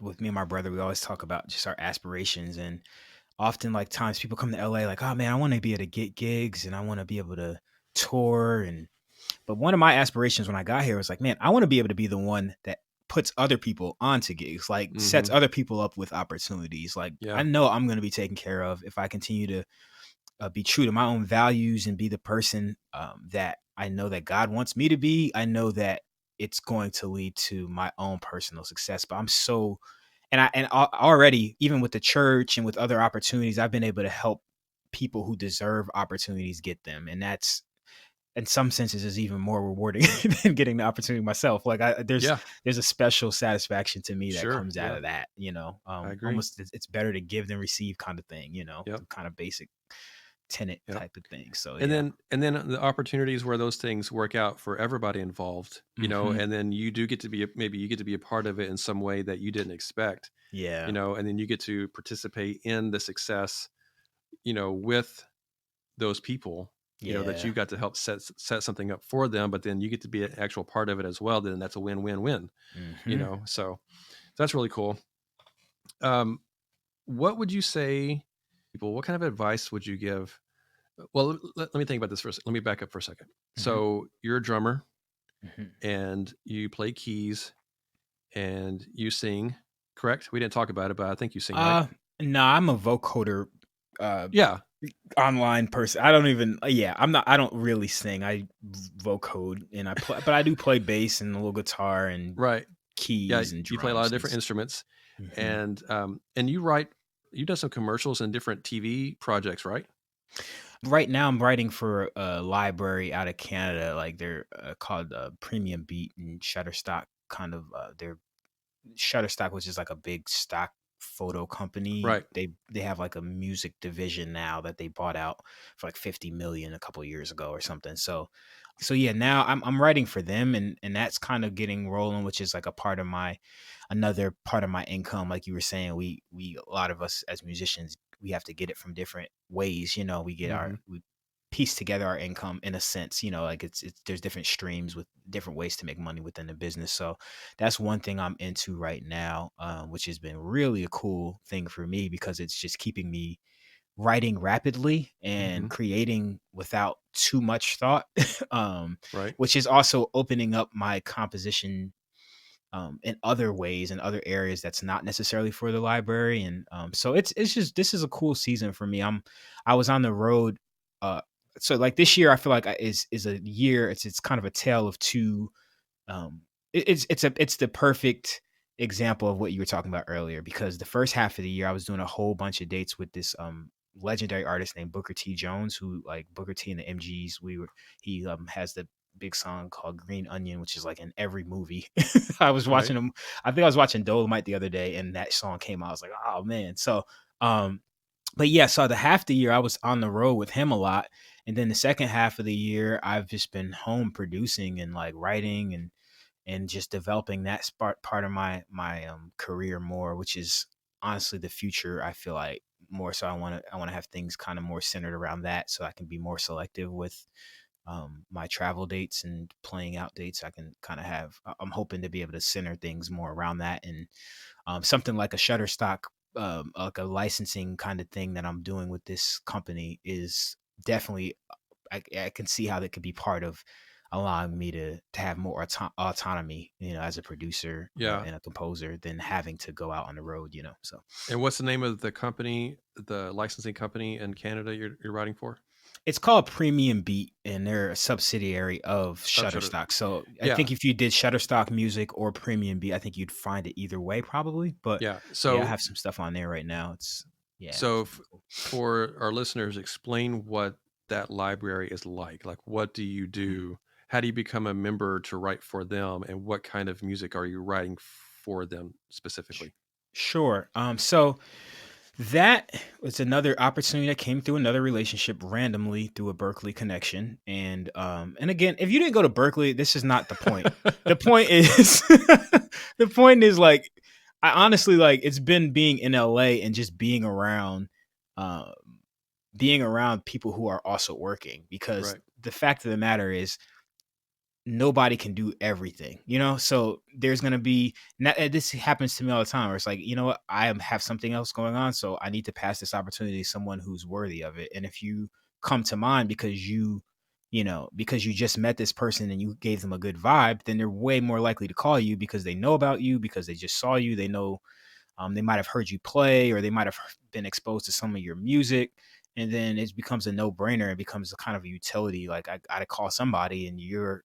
S2: with me and my brother. We always talk about just our aspirations, and often like times people come to LA like, oh man, I want to be able to get gigs and I want to be able to tour. But one of my aspirations when I got here was like, man, I want to be able to be the one that puts other people onto gigs, like sets
S1: hmm
S2: other people up with opportunities. Like I
S1: yeah,
S2: know I'm going to be taken care of if I continue to be true to my own values and be the person that I know that God wants me to be. I know that it's going to lead to my own personal success. But I'm so, already, even with the church and with other opportunities, I've been able to help people who deserve opportunities get them, and that's in some senses is even more rewarding than getting the opportunity myself. Like
S1: yeah,
S2: there's a special satisfaction to me that
S1: sure,
S2: comes out
S1: yeah,
S2: of that.
S1: I agree.
S2: Almost it's better to give than receive kind of thing.
S1: Yep,
S2: The kind of basic tenant
S1: yep.
S2: type of thing. So
S1: And
S2: yeah.
S1: then the opportunities where those things work out for everybody involved,
S2: Hmm.
S1: and then you do get to maybe you get to be a part of it in some way that you didn't expect,
S2: Yeah.
S1: and then you get to participate in the success, with those people, that
S2: Yeah.
S1: you got to help set something up for them, but then you get to be an actual part of it as well. Then that's a win-win-win,
S2: Hmm.
S1: So that's really cool. Um, what would you say, people? What kind of advice would you give? Well, let me think about this first. Let me back up for a second.
S2: Hmm.
S1: So you're a drummer
S2: Hmm.
S1: and you play keys and you sing, correct? We didn't talk about it, but I think you sing, right?
S2: Uh no, I'm a vocoder uh
S1: Yeah,
S2: online person. I don't even yeah, I don't really sing. I vocode and I play, but I do play bass and a little guitar and
S1: right. Yeah,
S2: keys and
S1: you play a lot of
S2: drums
S1: different instruments,
S2: Mhm.
S1: and you've done some commercials and different TV projects, right?
S2: Right now I'm writing for a library out of Canada, like they're called Premium Beat and Shutterstock kind of they're Shutterstock, which is like a big stock photo company.
S1: Right.
S2: They have like a music division now that they bought out for like 50 million a couple of years ago or something. So So yeah, now I'm writing for them, and that's kind of getting rolling, which is like a part of my another part of my income. Like you were saying, we a lot of us as musicians, we have to get it from different ways. We get
S1: Hmm.
S2: we piece together our income in a sense. Like it's there's different streams with different ways to make money within the business. So that's one thing I'm into right now, which has been really a cool thing for me because it's just keeping me writing rapidly
S1: Hmm.
S2: and creating without too much thought, um,
S1: Right.
S2: which is also opening up my composition in other ways and other areas that's not necessarily for the library. And so it's just this is a cool season for me. I was on the road. Uh, so like this year, I feel like is a year. It's kind of a tale of two. um it's the perfect example of what you were talking about earlier, because the first half of the year I was doing a whole bunch of dates with this legendary artist named Booker T Jones, who like Booker T and the MGs. He has the big song called Green Onion, which is like in every movie. I was
S1: Right.
S2: watching him. I think I was watching Dolomite the other day and that song came out. I was like, oh man. So um but yeah, so the half the year I was on the road with him a lot. And then the second half of the year I've just been home producing and like writing and just developing that part of my career more, which is honestly the future. I feel like more so I want to have things kind of more centered around that, so I can be more selective with my travel dates and playing out dates. I can kind of have I'm hoping to be able to center things more around that, and something like a Shutterstock, like a licensing kind of thing that I'm doing with this company is definitely, I can see how that could be part of allowing me to have more autonomy, as a producer
S1: Yeah.
S2: and a composer than having to go out on the road. So
S1: And what's the name of the company, the licensing company in Canada you're writing for?
S2: it's called Premium Beat, and they're a subsidiary of
S1: Oh, Shutter.
S2: Shutterstock. So I
S1: Yeah.
S2: think if you did Shutterstock Music or Premium Beat, I think you'd find it either way probably. But
S1: Yeah.
S2: yeah, I
S1: So
S2: have some stuff on there right now. Yeah,
S1: so
S2: it's
S1: f-
S2: pretty cool.
S1: for our listeners, explain what that library is like. Like, what do you
S2: Mhm.
S1: do? How do you become a member to write for them? And what kind of music are you writing for them
S2: Sh-
S1: specifically?
S2: Sure. So that was another opportunity that came through another relationship randomly through a Berklee connection. And again, if you didn't go to Berklee, this is not the point. The point is the point is like I honestly like it's been being in LA and just um being around people who are also working, because
S1: Right.
S2: the fact of the matter is nobody can do everything. So there's going to be this happens to me all the time where it's like, you know what, have something else going on, so I need to pass this opportunity to someone who's worthy of it. And if you come to mind because because you just met this person and you gave them a good vibe, then they're way more likely to call you because they know about you, because they just saw you, they know, they might have heard you play, or they might have been exposed to some of your music. And then it becomes a no brainer. It becomes a kind of a utility. Like, I got to call somebody and you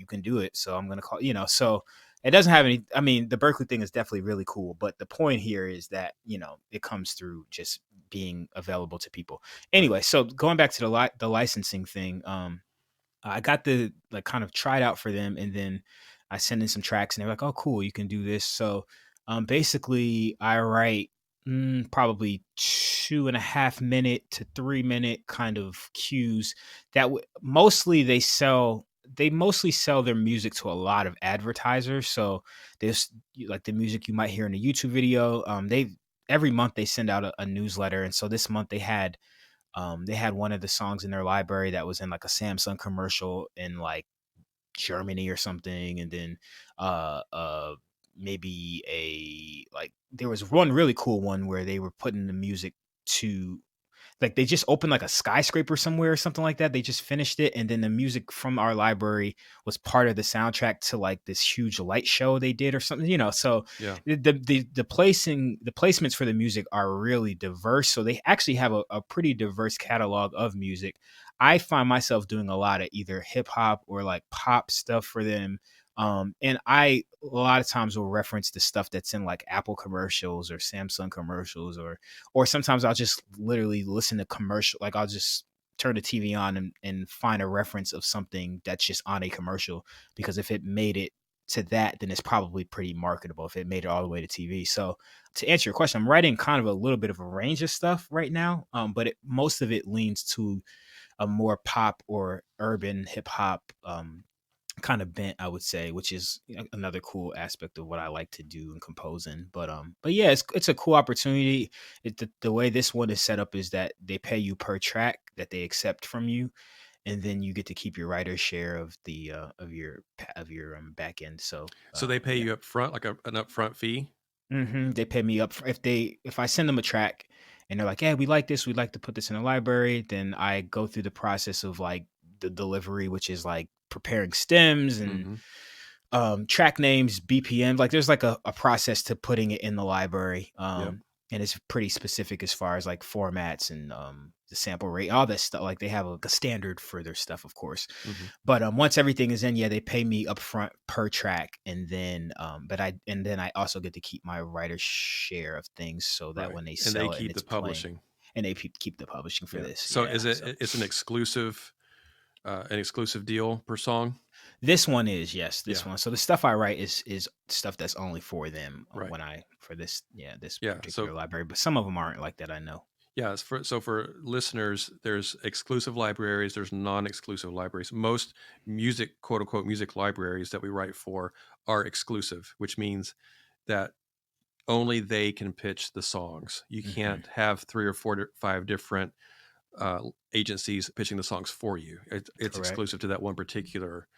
S2: can do it. So I'm going to call. So it doesn't have any, I mean, the Berklee thing is definitely really cool. But the point here is that, it comes through just being available to people.
S1: Right.
S2: Anyway, so going back to the licensing thing, I got the like kind of tried out for them, and then I sent in some tracks, and they're like, "Oh, cool, you can do this." So, basically, I write probably 2.5 minute to 3 minute kind of cues that mostly They mostly sell their music to a lot of advertisers. So there's like the music you might hear in a YouTube video. They every month they send out a newsletter, and so this month they had one of the songs in their library that was in like a Samsung commercial in like Germany or something, and then maybe there was one really cool one where they were putting the music to, like, they just opened like a skyscraper somewhere or something like that. They just finished it, and then the music from our library was part of the soundtrack to like this huge light show they did or something. So
S1: Yeah.
S2: the placements for the music are really diverse. So they actually have a pretty diverse catalog of music. I find myself doing a lot of either hip hop or like pop stuff for them. And I a lot of times will reference the stuff that's in like Apple commercials or Samsung commercials, or sometimes I'll just literally listen to commercial. Like, I'll just turn the TV on and find a reference of something that's just on a commercial, because if it made it to that, then it's probably pretty marketable if it made it all the way to TV. So to answer your question, I'm writing kind of a little bit of a range of stuff right now, but most of it leans to a more pop or urban hip hop kind of bent, I would say, which is another cool aspect of what I like to do in composing. But yeah, it's a cool opportunity. The way this one is set up is that they pay you per track that they accept from you, and then you get to keep your writer's share of the of your back end. So
S1: So they pay
S2: yeah.
S1: you up front, like an upfront fee?
S2: They pay me up if I send them a track and they're like, "Yeah, we like this. We'd like to put this in a library." Then I go through the process of like the delivery, which is like preparing stems and
S1: Mhm.
S2: track names, BPM. Like there's like a process to putting it in the library.
S1: Yep.
S2: And it's pretty specific as far as like formats and the sample rate, all that stuff. Like they have a standard for their stuff, of course.
S1: Mhm.
S2: But once everything is in, yeah, they pay me upfront per track, and then I also get to keep my writer's share of things, so that
S1: Right.
S2: when they
S1: And they
S2: sell it and
S1: keep the
S2: it's playing,
S1: publishing.
S2: and they keep the publishing for
S1: Yeah.
S2: this,
S1: So
S2: yeah.
S1: is it
S2: So
S1: it's an exclusive deal per song?
S2: this one is, yes, this
S1: Yeah.
S2: one. So the stuff I write is stuff that's only for them
S1: Right.
S2: when I for this, yeah, this
S1: Yeah.
S2: particular
S1: So
S2: library. But some of them aren't like that, I know.
S1: yeah, for listeners, there's exclusive libraries, there's non-exclusive libraries. Most music, quote unquote, music libraries that we write for are exclusive, which means that only they can pitch the songs. You
S2: Hmm.
S1: can't have three or four, five different agencies pitching the songs for you. It's
S2: Correct.
S1: exclusive to that one particular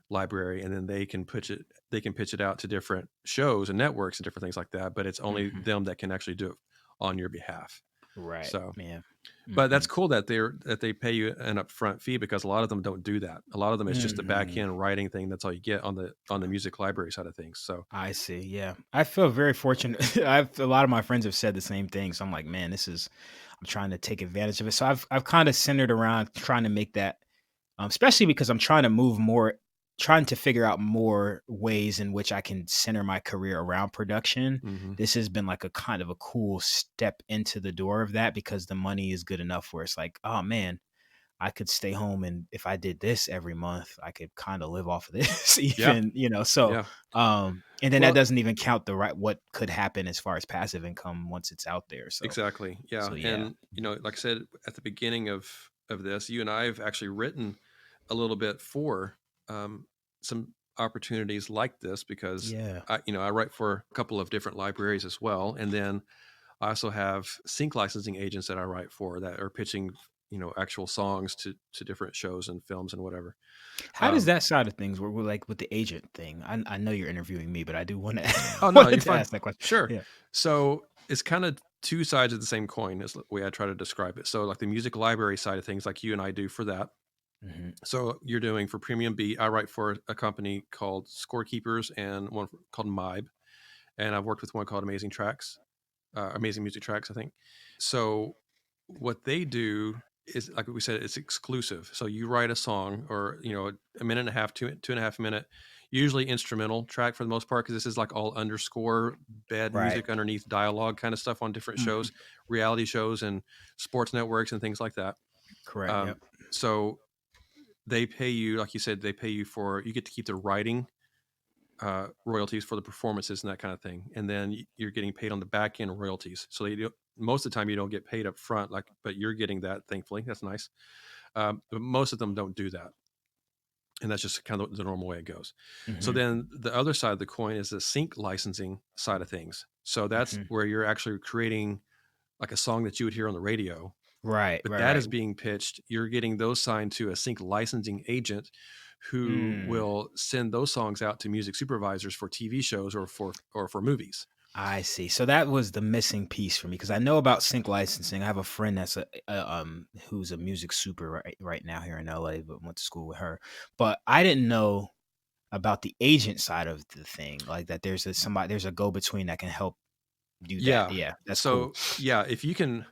S1: library, and then they can pitch it. They can pitch it out to different shows and networks and different things like that. But it's only
S2: Hmm.
S1: them that can actually do it on your behalf.
S2: Right.
S1: So,
S2: Yeah.
S1: but
S2: Hmm.
S1: that's cool that they pay you an upfront fee, because a lot of them don't do that. A lot of them it's just a back
S2: Hmm.
S1: end writing thing. That's all you get on the music library side of things. So
S2: I see. Yeah. I feel very fortunate. I've a lot of my friends have said the same thing. So I'm like, man, I'm trying to take advantage of it. So I've kind of centered around trying to make that, especially because I'm trying to move more, trying to figure out more ways in which I can center my career around production.
S1: hmm
S2: This has been like a kind of a cool step into the door of that, because the money is good enough where it's like, oh man, I could stay home, and if I did this every month, I could kind of live off of this
S1: yeah,
S2: even, so
S1: yeah.
S2: and then that
S1: Well,
S2: doesn't even count the right what could happen as far as passive income once it's out there. So
S1: exactly. Yeah.
S2: yeah.
S1: And like I said at the beginning of this, you and I have actually written a little bit for um, some opportunities like this, because
S2: Yeah.
S1: I write for a couple of different libraries as well, and then I also have sync licensing agents that I write for that are pitching actual songs to different shows and films and whatever.
S2: How does
S1: Um,
S2: that side of things work with, like, with the agent thing? I know you're interviewing me, but I do want to
S1: oh no,
S2: wanted
S1: you're
S2: to
S1: fine.
S2: ask that question.
S1: Sure.
S2: Yeah.
S1: So it's kind of two sides of the same coin is the way I try to describe it. So like the music library side of things, like you and I do for that.
S2: Hmm.
S1: So you're doing for Premium Beat. I write for a company called Scorekeepers and one called Mibe, and I've worked with one called Amazing Music Tracks, I think. So what they do is, like we said, it's exclusive. So you write a song, or a minute and a half, two and a half minute, usually instrumental track for the most part, because this is like all underscore bed
S2: Right.
S1: music underneath dialogue kind of stuff on different shows,
S2: Hmm.
S1: reality shows and sports networks and things like that.
S2: Correct.
S1: Um,
S2: Yep.
S1: so they pay you, like you said, they pay you for, you get to keep the writing royalties for the performances and that kind of thing, and then you're getting paid on the back end royalties. So most of the time you don't get paid up front, but you're getting that. Thankfully, that's nice. But most of them don't do that, and that's just kind of the normal way it goes. So
S2: Hmm.
S1: then the other side of the coin is the sync licensing side of things. So that's
S2: Hmm.
S1: where you're actually creating like a song that you would hear on the radio,
S2: Right.
S1: but
S2: Right.
S1: that
S2: Right.
S1: is being pitched. You're getting those signed to a sync licensing agent who
S2: Mm.
S1: will send those songs out to music supervisors for TV shows or for movies.
S2: I see. So that was the missing piece for me, because I know about sync licensing. I have a friend that's who's a music super right now here in LA, but went to school with her. But I didn't know about the agent side of the thing, like that. There's a go between that can help do that.
S1: Yeah.
S2: Yeah, that's cool.
S1: So yeah, if you can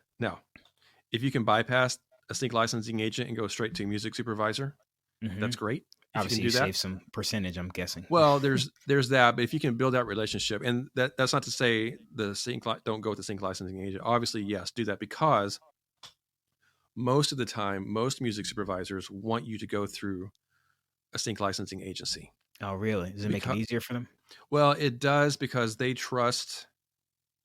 S1: bypass a sync licensing agent and go straight to a music supervisor,
S2: Hmm.
S1: that's great. If you can
S2: Obviously, you
S1: do that.
S2: save some percentage, I'm guessing.
S1: Well, there's that, but if you can build that relationship, and that's not to say don't go with the sync licensing agent. Obviously, yes, do that, because most of the time, most music supervisors want you to go through a sync licensing agency.
S2: Oh, really? Does it make it
S1: Because
S2: easier for them?
S1: well, it does, because they trust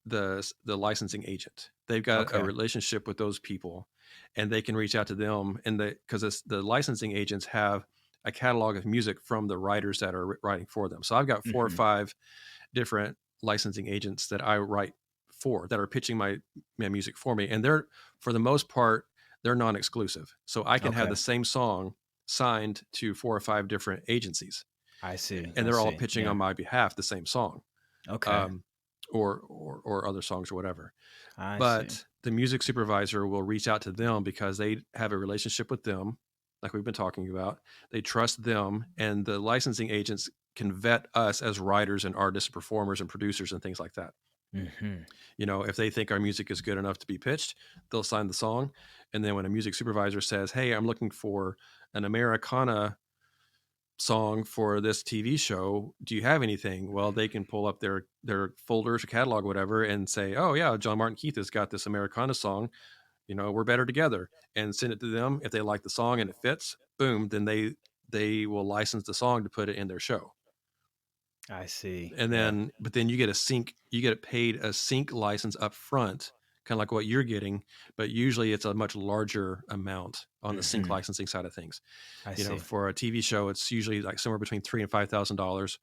S1: the licensing agent. They've got a
S2: Okay.
S1: relationship with those people, and they can reach out to them, and because the licensing agents have a catalog of music from the writers that are writing for them. So I've got 4 or
S2: Hmm.
S1: 5 different licensing agents that I write for that are pitching my music for me, and they're, for the most part, they're non-exclusive. So I can have
S2: Okay.
S1: the same song signed to 4 or 5 different agencies,
S2: I see.
S1: and
S2: I
S1: they're all
S2: see.
S1: pitching
S2: Yeah.
S1: on my behalf the same song,
S2: Okay.
S1: um, or other songs or whatever.
S2: I see.
S1: But the music supervisor will reach out to them because they have a relationship with them, like we've been talking about. They trust them, and the licensing agents can vet us as writers and artists, performers and producers and things like that.
S2: Hmm.
S1: If they think our music is good enough to be pitched, they'll sign the song. And then when a music supervisor says, "Hey, I'm looking for an Americana song for this TV show. Do you have anything?" Well, they can pull up their folders or catalog, or whatever, and say, "Oh yeah, John Martin Keith has got this Americana song. We're better together," and send it to them. If they like the song and it fits, boom, then they will license the song to put it in their show.
S2: I see.
S1: And
S2: Yeah.
S1: then, but then you get paid a sync license up front, kind of like what you're getting, but usually it's a much larger amount on the sync
S2: Hmm.
S1: licensing side of things.
S2: I see.
S1: For a TV show, it's usually like somewhere between $3,000 and $5,000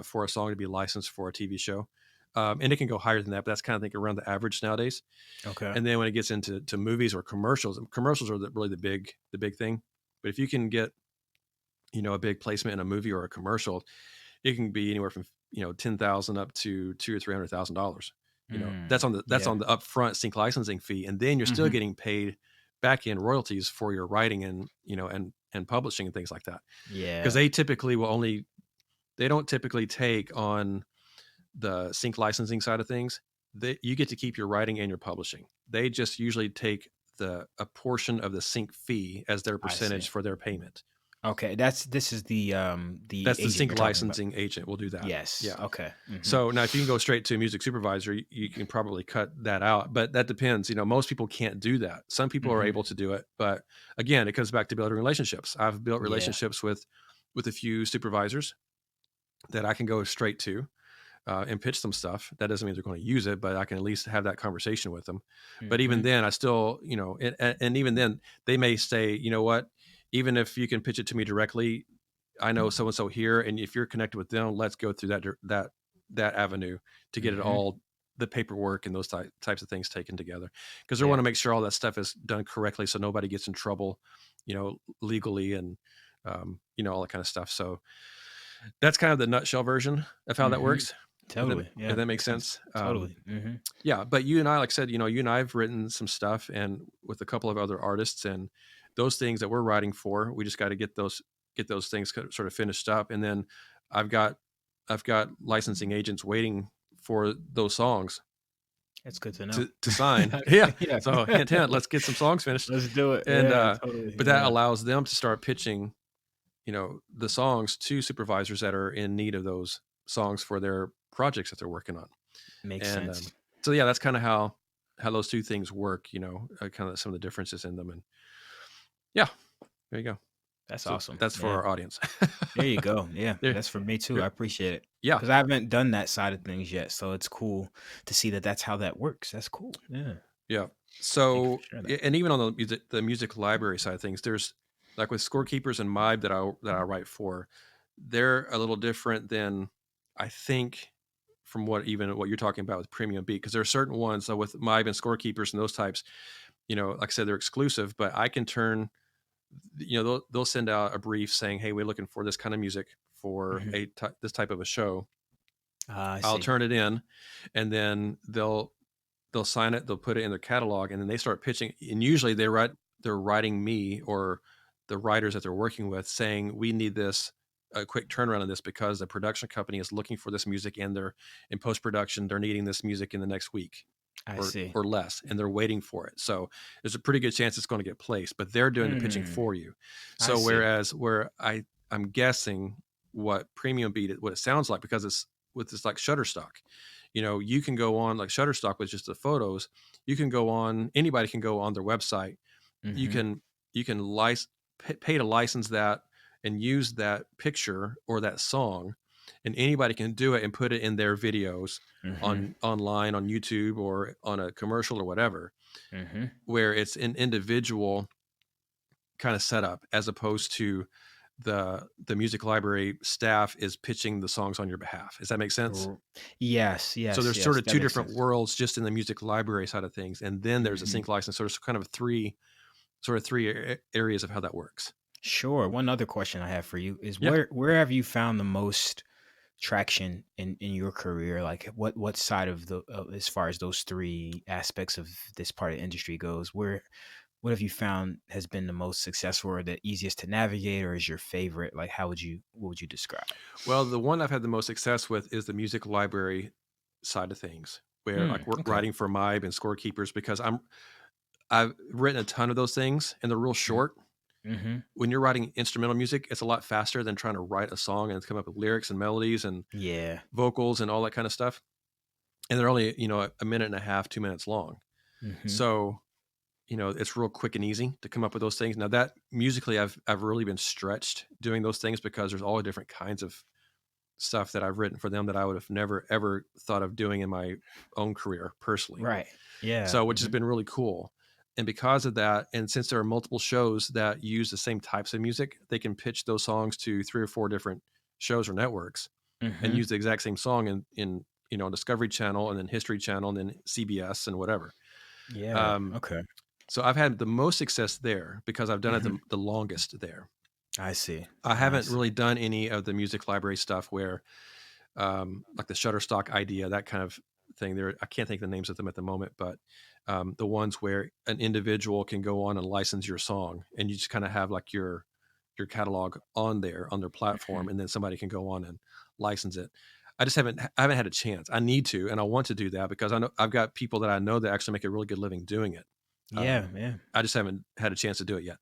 S1: for a song to be licensed for a TV show. And it can go higher than that, but that's kind of, I think, around the average nowadays.
S2: Okay.
S1: And then when it gets into movies or commercials are really the big thing. But if you can get, a big placement in a movie or a commercial, it can be anywhere from 10,000 up to $200,000 or $300,000.
S2: Mm.
S1: That's
S2: Yeah.
S1: on the upfront sync licensing fee, and then you're still
S2: Hmm.
S1: getting paid back end royalties for your writing and and publishing and things like that. Because
S2: Yeah.
S1: they don't typically take on the sync licensing side of things. You get to keep your writing and your publishing. They just usually take a portion of the sync fee as their
S2: I
S1: percentage
S2: see.
S1: for their payment.
S2: Okay. This is the
S1: That's the
S2: agent
S1: sync
S2: you're talking about.
S1: licensing agent will do that.
S2: Yes.
S1: Yeah.
S2: Okay. Hmm.
S1: So now, if you can go straight to a music supervisor, you can probably cut that out. But that depends. Most people can't do that. Some people are
S2: Hmm.
S1: able to do it, but again, it comes back to building relationships. I've built
S2: Yeah.
S1: relationships with a few supervisors that I can go straight to and pitch some stuff. That doesn't mean they're going to use it, but I can at least have that conversation with them. But even
S2: Hmm.
S1: then, I still, and even then, they may say, "You know what? Even if you can pitch it to me directly, I know so and so here, and if you're connected with them, let's go through that avenue to get it
S2: Hmm.
S1: all, the paperwork and those types of things taken together, because they want
S2: Yeah.
S1: to make sure all that stuff is done correctly, so nobody gets in trouble, legally, and all that kind of stuff. So that's kind of the nutshell version of how that
S2: Hmm.
S1: works.
S2: Totally.
S1: If
S2: Yeah.
S1: that makes
S2: Makes sense.
S1: sense.
S2: Totally. Hmm.
S1: Yeah, but you and I, like I said, you and I have written some stuff, and with a couple of other artists, and those things that we're writing for, we just got to get those things sort of finished up, and then I've got licensing agents waiting for those songs
S2: It's good to know.
S1: to sign. Yeah.
S2: Yeah.
S1: So hint hint, let's get some songs finished,
S2: Let's do it.
S1: and
S2: Yeah. Totally.
S1: but that
S2: Yeah.
S1: allows them to start pitching, the songs to supervisors that are in need of those songs for their projects that they're working on.
S2: Makes
S1: And
S2: sense.
S1: so yeah, that's kind of how those two things work. Kind of some of the differences in them, and yeah, there you go.
S2: That's
S1: So
S2: awesome.
S1: that's for
S2: Yeah.
S1: our audience.
S2: There you go. Yeah.
S1: There,
S2: That's for me too. I
S1: there-
S2: appreciate it.
S1: yeah,
S2: Because I haven't done that side of things yet. So it's cool to see that that's how that works. That's cool. Yeah.
S1: yeah.
S2: Thank you for
S1: So
S2: sharing that.
S1: and even on the music library side of things, there's, like, with scorekeepers and MIB that I write for, they're a little different than, I think, from what you're talking about with Premium Beat, because there are certain ones, so with MIB and scorekeepers and those types, like I said, they're exclusive, but I can turn, they'll send out a brief saying, "Hey, we're looking for this kind of music for
S2: Hmm.
S1: this type of a show."
S2: I
S1: I'll
S2: see.
S1: turn it in, and then they'll sign it, they'll put it in their catalog, and then they start pitching. And usually they're writing me or the writers that they're working with, saying, "We need a quick turnaround on this because the production company is looking for this music, and they're in post production. They're needing this music in the next week
S2: I
S1: or
S2: see.
S1: less, and they're waiting for it." So there's a pretty good chance it's going to get placed, but they're doing the pitching
S2: Mm,
S1: for you.
S2: I
S1: So
S2: see.
S1: whereas where I'm guessing what Premium Beat, what it sounds like, because it's with this, like, Shutterstock, you can go on, like, Shutterstock with just the photos. You can go on, anybody can go on their website. You
S2: Hmm.
S1: can pay to license that and use that picture or that song, and anybody can do it and put it in their videos
S2: Hmm.
S1: online on YouTube or on a commercial or whatever.
S2: Mm-hmm.
S1: where it's an individual kind of setup as opposed to the music library staff is pitching the songs on your behalf. Does that make sense?
S2: Yes,
S1: So
S2: yes,
S1: there's sort
S2: yes.
S1: of
S2: That
S1: two
S2: makes
S1: different
S2: sense.
S1: worlds just in the music library side of things, and then there's a
S2: Hmm.
S1: sync license. So there's kind of three areas of how that works.
S2: Sure. One other question I have for you is
S1: Yeah.
S2: where have you found the most traction in your career? Like what side of the as far as those three aspects of this part of the industry goes, where what have you found has been the most successful or the easiest to navigate or is your favorite? Like what would you describe?
S1: Well, the one I've had the most success with is the music library side of things, where like we're
S2: Okay.
S1: writing for MIB and scorekeepers because I've written a ton of those things and they're real short.
S2: Mm-hmm.
S1: When you're writing instrumental music, it's a lot faster than trying to write a song and come up with lyrics and melodies and
S2: Yeah.
S1: vocals and all that kind of stuff. And they're only, a minute and a half, 2 minutes long.
S2: Mm-hmm.
S1: So, it's real quick and easy to come up with those things. Now that musically, I've really been stretched doing those things because there's all different kinds of stuff that I've written for them that I would have never ever thought of doing in my own career personally.
S2: Right. Yeah.
S1: So, which has
S2: Mm-hmm.
S1: been really cool. And because of that, and since there are multiple shows that use the same types of music, they can pitch those songs to 3 or 4 different shows or networks and
S2: Mm-hmm.
S1: use the exact same song in Discovery Channel and then History Channel and then CBS and whatever.
S2: Yeah.
S1: Um,
S2: Okay.
S1: so I've had the most success there because I've done it
S2: Mm-hmm.
S1: the longest there.
S2: I see.
S1: I
S2: I
S1: haven't
S2: see.
S1: really done any of the music library stuff where like the Shutterstock idea, that kind of thing. There, I can't think of the names of them at the moment, but the ones where an individual can go on and license your song, and you just kind of have like your catalog on there on their
S2: Mm-hmm.
S1: platform, and then somebody can go on and license it. I haven't had a chance. I need to, and I want to do that because I know I've got people that I know that actually make a really good living doing it.
S2: Yeah.
S1: Um,
S2: Yeah.
S1: I just haven't had a chance to do it yet.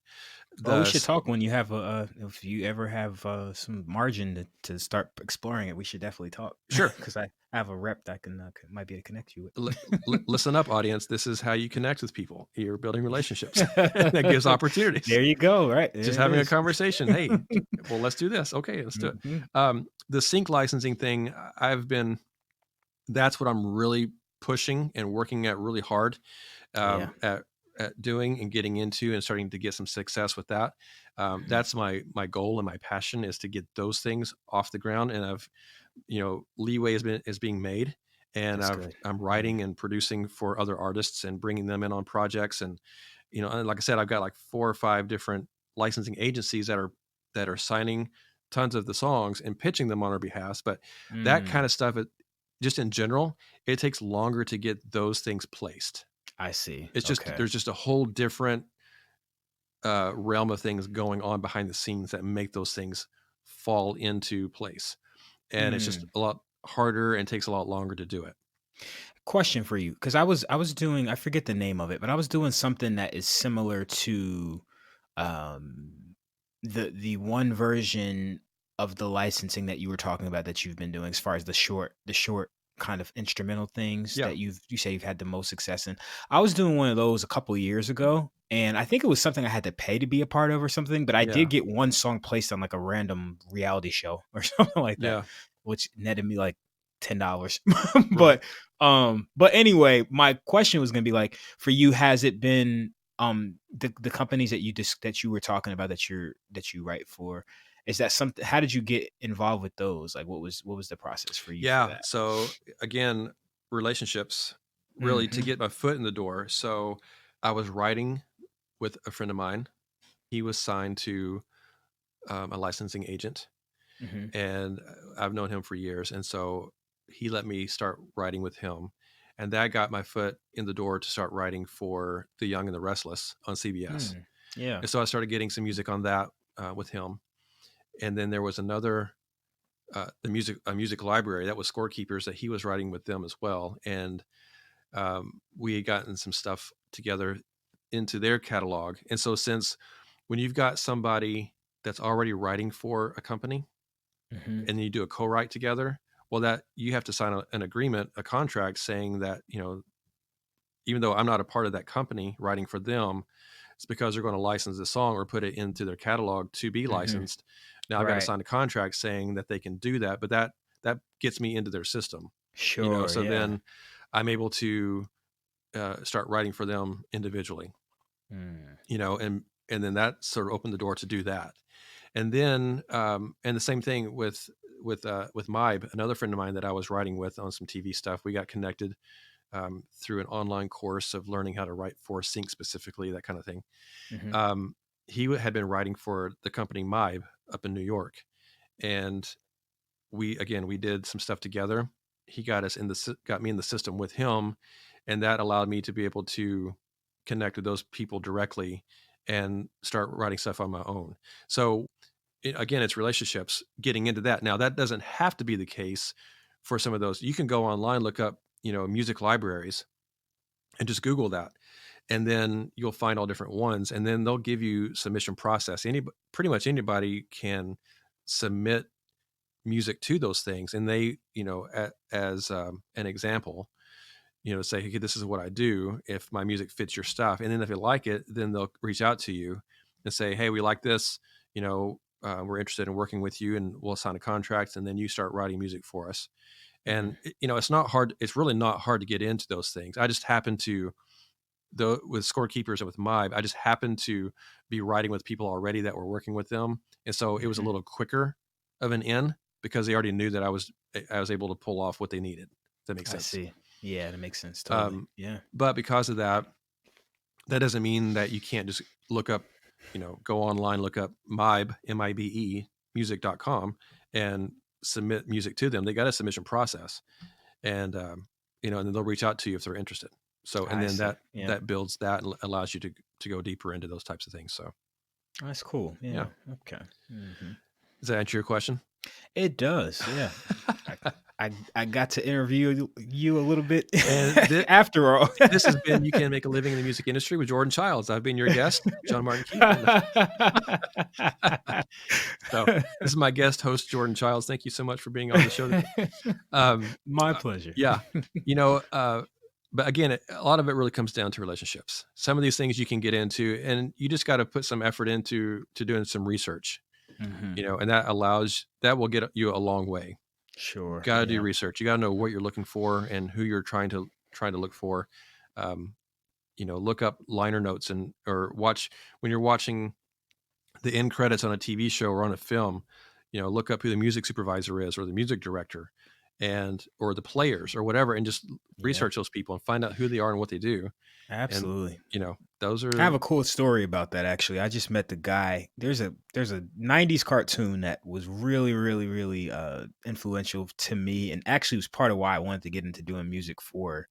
S2: Well, we
S1: The
S2: should talk when you have if you ever have some margin to start exploring it. We should definitely talk
S1: Sure.
S2: because I have a rep that might be able to connect you
S1: Li- Listen up, audience. This is how you connect with people. You're building relationships. That gives
S2: with.
S1: opportunities.
S2: There you go. Right there
S1: Just
S2: it
S1: having a
S2: is.
S1: conversation. Hey, well, let's do this. Okay, let's do it.
S2: Hmm.
S1: The sync licensing thing, that's what I'm really pushing and working at really hard
S2: Yeah.
S1: at doing and getting into and starting to get some success with that.
S2: Hmm.
S1: That's my goal and my passion is to get those things off the ground. And leeway is being made, and
S2: That's good.
S1: I'm
S2: Hmm.
S1: writing and producing for other artists and bringing them in on projects. And and like I said, I've got like 4 or 5 different licensing agencies that are signing tons of the songs and pitching them on our behalf. But that kind
S2: Mm,
S1: of stuff, just in general, it takes longer to get those things placed.
S2: I see.
S1: It's just
S2: Okay.
S1: there's just a whole different realm of things going on behind the scenes that make those things fall into place, and it's just
S2: Mm.
S1: a lot harder and takes a lot longer to do it.
S2: Question for you, because I was doing I forget the name of it, but I was doing something that is similar to um the one version of the licensing that you were talking about that you've been doing as far as the short kind of instrumental things
S1: Yeah,
S2: that you say you've had the most success in. I was doing one of those a couple of years ago, and I think it was something I had to pay to be a part of or something, but I did
S1: yeah,
S2: get one song placed on like a random reality show or something like that,
S1: yeah,
S2: which netted me like $10.
S1: right.
S2: But anyway, my question was gonna be like, for you, has it been the companies that that you were talking about that you write for, is that something, how did you get involved with those? Like what was the process for you for
S1: Yeah.
S2: that?
S1: So again, relationships really to
S2: Hmm.
S1: get my foot in the door. So I was writing with a friend of mine. He was signed to a licensing agent,
S2: Hmm.
S1: and I've known him for years. And so he let me start writing with him. And that got my foot in the door to start writing for The Young and the Restless on CBS.
S2: Hmm. Yeah.
S1: And so I started getting some music on that with him. And then there was another a music library that was Scorekeepers that he was writing with them as well. And we had gotten some stuff together into their catalog. And so since when you've got somebody that's already writing for a company
S2: Hmm.
S1: and then you do a co-write together, well, that you have to sign an agreement, a contract saying that, even though I'm not a part of that company writing for them, it's because they're going to license the song or put it into their catalog to be
S2: Hmm.
S1: licensed. Now I've got to
S2: Right.
S1: sign a contract saying that they can do that, but that gets me into their system,
S2: Sure.
S1: so
S2: Yeah.
S1: then I'm able to start writing for them individually,
S2: Mm.
S1: and then that sort of opened the door to do that. And then and the same thing with Mybe, another friend of mine that I was writing with on some TV stuff. We got connected through an online course of learning how to write for sync specifically, that kind of thing.
S2: Hmm.
S1: Um, he had been writing for the company Mybe up in New York, and we did some stuff together. He got me in the system with him, and that allowed me to be able to connect with those people directly and start writing stuff on my own. So again, it's relationships getting into that. Now that doesn't have to be the case for some of those. You can go online, look up, music libraries, and just Google that, and then you'll find all different ones, and then they'll give you submission process. Pretty much anybody can submit music to those things, and they, as an example, say, hey, this is what I do if my music fits your stuff. And then if you like it, then they'll reach out to you and say, hey, we like this, we're interested in working with you, and we'll sign a contract, and then you start writing music for us. And it's not hard. It's really not hard to get into those things. I just happen to, though, with Scorekeepers and with Mybe, I just happened to be writing with people already that were working with them, and so it was a
S2: Hmm.
S1: little quicker of an in because they already knew that I was able to pull off what they needed. If that makes
S2: I
S1: sense.
S2: see. Yeah, that makes sense. Totally.
S1: Um,
S2: Yeah.
S1: but because of that, that doesn't mean that you can't just look up, go online, look up Mybe, MIBE, music.com, and submit music to them. They got a submission process, and and then they'll reach out to you if they're interested. So, and
S2: I
S1: then
S2: see.
S1: that
S2: Yeah.
S1: that builds that and allows you to go deeper into those types of things. So,
S2: That's cool.
S1: yeah,
S2: Yeah. Okay. Hmm.
S1: does that answer your question?
S2: It does. Yeah. I, I got to interview you a little bit
S1: And
S2: after all.
S1: this has been You Can Make a Living in the Music Industry with Jordan Childs. I've been your guest, John Martin Keith. So this is my guest host, Jordan Childs. Thank you so much for being on the show today.
S2: My pleasure.
S1: Yeah, you know, but again, a lot of it really comes down to relationships. Some of these things you can get into, and you just got to put some effort into doing some research.
S2: Hmm.
S1: And that will get you a long way.
S2: Sure.
S1: Got to do
S2: Yeah.
S1: research. You got to know what you're looking for and who you're trying to look for. Um, look up liner notes or watch when you're watching the end credits on a TV show or on a film. Look up who the music supervisor is or the music director, or the players or whatever, and just
S2: Yeah.
S1: research those people and find out who they are and what they do. And
S2: Absolutely.
S1: those
S2: I have
S1: are
S2: a cool story about that actually. I just met the guy. There's a 90s cartoon that was really, really, really influential to me, and actually was part of why I wanted to get into doing music for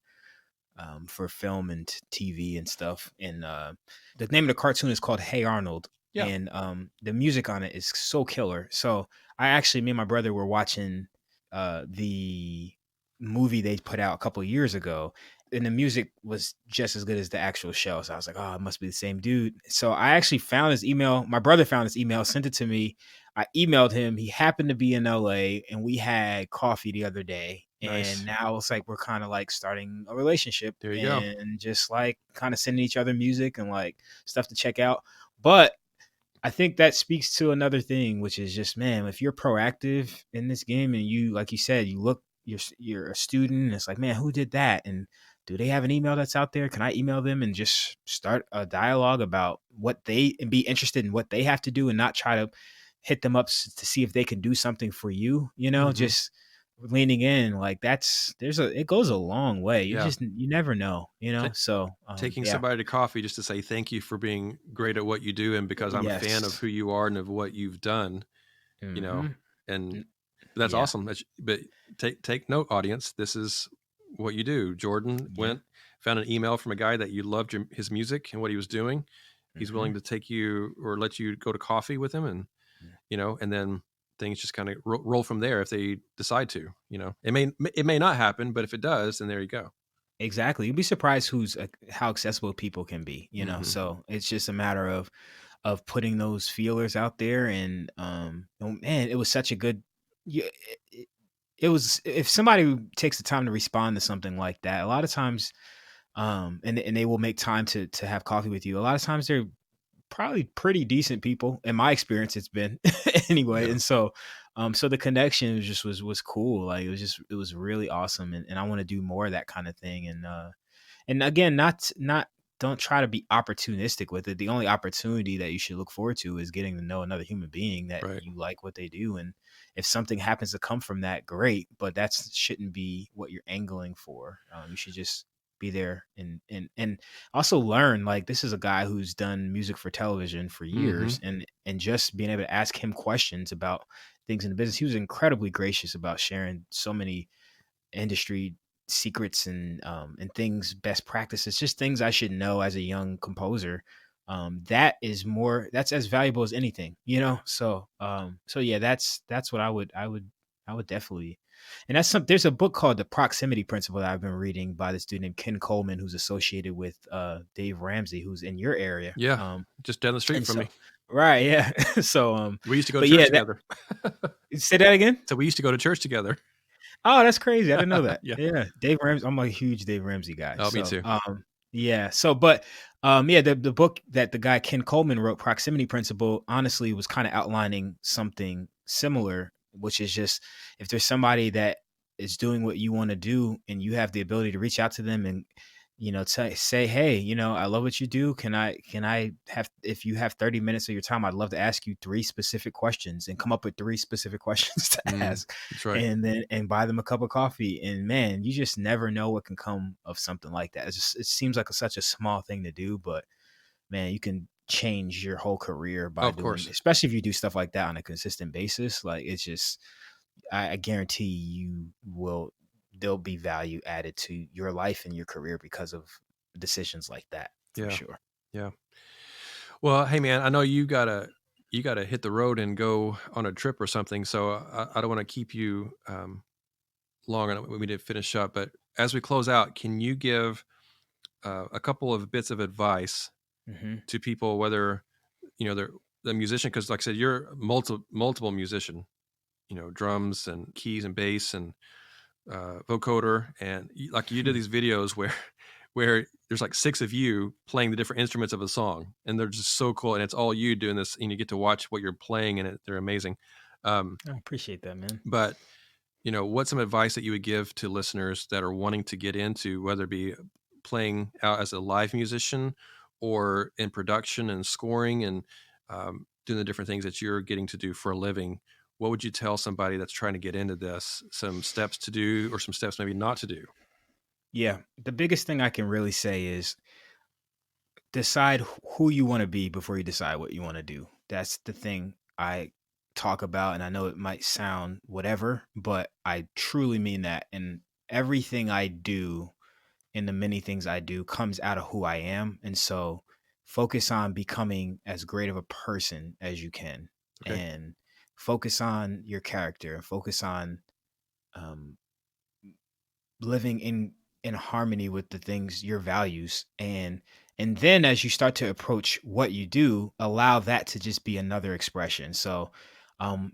S2: film and TV and stuff. And the name of the cartoon is called Hey Arnold,
S1: yeah,
S2: and the music on it is so killer. So me and my brother were watching the movie they put out a couple of years ago, and the music was just as good as the actual show. So I was like, oh, it must be the same dude. So I actually found his email. My brother found his email, sent it to me. I emailed him. He happened to be in LA, and we had coffee the other day. And
S1: nice.
S2: now it's like we're kind of like starting a relationship
S1: There you go.
S2: and just like kind of sending each other music and like stuff to check out. But I think that speaks to another thing, which is just, man, if you're proactive in this game and you, like you said, you're a student, and it's like, man, who did that? And do they have an email that's out there? Can I email them and just start a dialogue about and be interested in what they have to do, and not try to hit them up to see if they can do something for you,
S1: Hmm.
S2: just leaning in, like it goes a long way.
S1: Yeah.
S2: You never know,
S1: Ta
S2: so
S1: Taking
S2: yeah.
S1: somebody to coffee just to say thank you for being great at what you do, and because I'm a fan of
S2: Yes.
S1: who you are and of what you've done, you know,
S2: Hmm.
S1: and that's
S2: Yeah.
S1: awesome. But take note, audience. This is what you do. Jordan
S2: Yeah.
S1: found an email from a guy that you loved his music and what he was doing. He's willing
S2: Hmm.
S1: to take you or let you go to coffee with him, and then things just kind of roll from there if they decide to. It may not happen, but if it does, then there you go.
S2: Exactly. You'd be surprised how accessible people can be,
S1: Hmm.
S2: So it's just a matter of putting those feelers out there, and man, it was such a good. Yeah, it was, if somebody takes the time to respond to something like that, a lot of times, and they will make time to have coffee with you. A lot of times they're probably pretty decent people. In my experience, it's been anyway.
S1: Yeah.
S2: And so the connection was cool. Like it was really awesome. And I want to do more of that kind of thing. and again, not don't try to be opportunistic with it. The only opportunity that you should look forward to is getting to know another human being that
S1: Right.
S2: you like what they do. And if something happens to come from that, great, but that shouldn't be what you're angling for. You should just be there and also learn. Like, this is a guy who's done music for television for
S1: Mm-hmm.
S2: years, and just being able to ask him questions about things in the business. He was incredibly gracious about sharing so many industry secrets and things, best practices, just things I should know as a young composer. That's as valuable as anything, you know. So yeah, that's what I would definitely. And there's a book called The Proximity Principle that I've been reading by this dude named Ken Coleman, who's associated with Dave Ramsey, who's in your area.
S1: Yeah. Just down the street
S2: And
S1: from
S2: so
S1: me.
S2: right, yeah. So
S1: We used to go to
S2: but
S1: church
S2: yeah, that
S1: together.
S2: say that again.
S1: So we used to go to church together.
S2: Oh, that's crazy. I didn't know that.
S1: Yeah.
S2: Yeah. Dave Ramsey. I'm a huge Dave Ramsey guy.
S1: Oh, me
S2: So,
S1: too.
S2: yeah. So, but, yeah, the book that the guy Ken Coleman wrote, Proximity Principle, honestly was kind of outlining something similar, which is just if there's somebody that is doing what you want to do and you have the ability to reach out to them and, say, hey, I love what you do. Can I have, if you have 30 minutes of your time, I'd love to ask you 3 specific questions and come up with 3 specific questions to ask,
S1: That's right.
S2: and buy them a cup of coffee. And man, you just never know what can come of something like that. It seems like such a small thing to do, but man, you can change your whole career
S1: Oh,
S2: by
S1: of
S2: doing,
S1: course.
S2: especially if you do stuff like that on a consistent basis. Like, it's just, I guarantee you will, there'll be value added to your life and your career because of decisions like that, for
S1: Yeah.
S2: sure.
S1: Yeah. Well, hey man, I know you gotta hit the road and go on a trip or something. So I don't want to keep you long. And we need to finish up. But as we close out, can you give a couple of bits of advice
S2: Hmm.
S1: to people, whether they're the musician, because like I said, you're a multiple musician. Drums and keys and bass and vocoder, and like you did these videos where where there's like 6 of you playing the different instruments of a song, and they're just so cool, and it's all you doing this, and you get to watch what you're playing, and they're amazing.
S2: I appreciate that, man.
S1: But what's some advice that you would give to listeners that are wanting to get into, whether it be playing out as a live musician or in production and scoring and doing the different things that you're getting to do for a living? What would you tell somebody that's trying to get into this? Some steps to do, or some steps maybe not to do?
S2: Yeah, the biggest thing I can really say is decide who you want to be before you decide what you want to do. That's the thing I talk about. And I know it might sound whatever, but I truly mean that. And everything I do and the many things I do comes out of who I am. And so focus on becoming as great of a person as you can,
S1: Okay.
S2: and focus on your character, and focus on um, living in harmony with the things, your values. And then as you start to approach what you do, allow that to just be another expression. So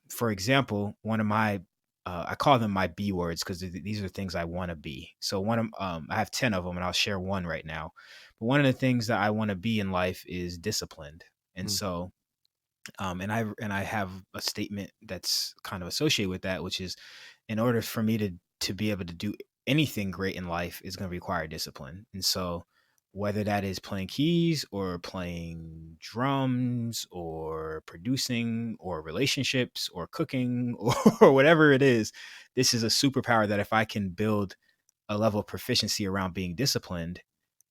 S2: for example, one of my I call them my B words because these are things I want to be. So I have 10 of them, and I'll share one right now. But one of the things that I want to be in life is disciplined. And
S1: Mm,
S2: so and I have a statement that's kind of associated with that, which is, in order for me to be able to do anything great in life is going to require discipline. And so whether that is playing keys or playing drums or producing or relationships or cooking or whatever it is, this is a superpower that if I can build a level of proficiency around being disciplined,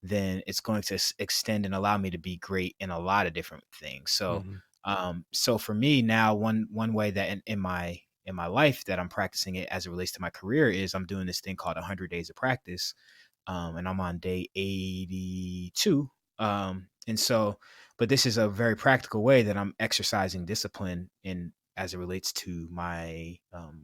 S2: then it's going to extend and allow me to be great in a lot of different things. So,
S1: mhm.
S2: so for me now, one way that in my life that I'm practicing it as it relates to my career is I'm doing this thing called 100 days of practice, and I'm on day 82. And so, but this is a very practical way that I'm exercising discipline in as it relates to my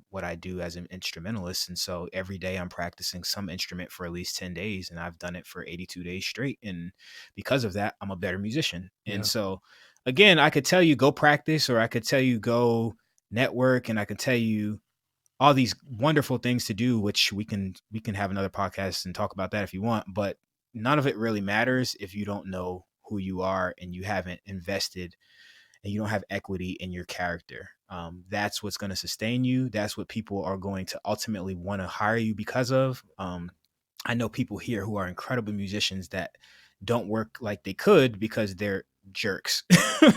S2: what I do as an instrumentalist. And so every day I'm practicing some instrument for at least 10 days, and I've done it for 82 days straight. And because of that, I'm a better musician. And
S1: Yeah.
S2: so again, I could tell you go practice, or I could tell you go network, and I could tell you all these wonderful things to do, which we can have another podcast and talk about that if you want. But none of it really matters if you don't know who you are and you haven't invested and you don't have equity in your character. That's what's going to sustain you. That's what people are going to ultimately want to hire you because of. I know people here who are incredible musicians that don't work like they could because they're jerks.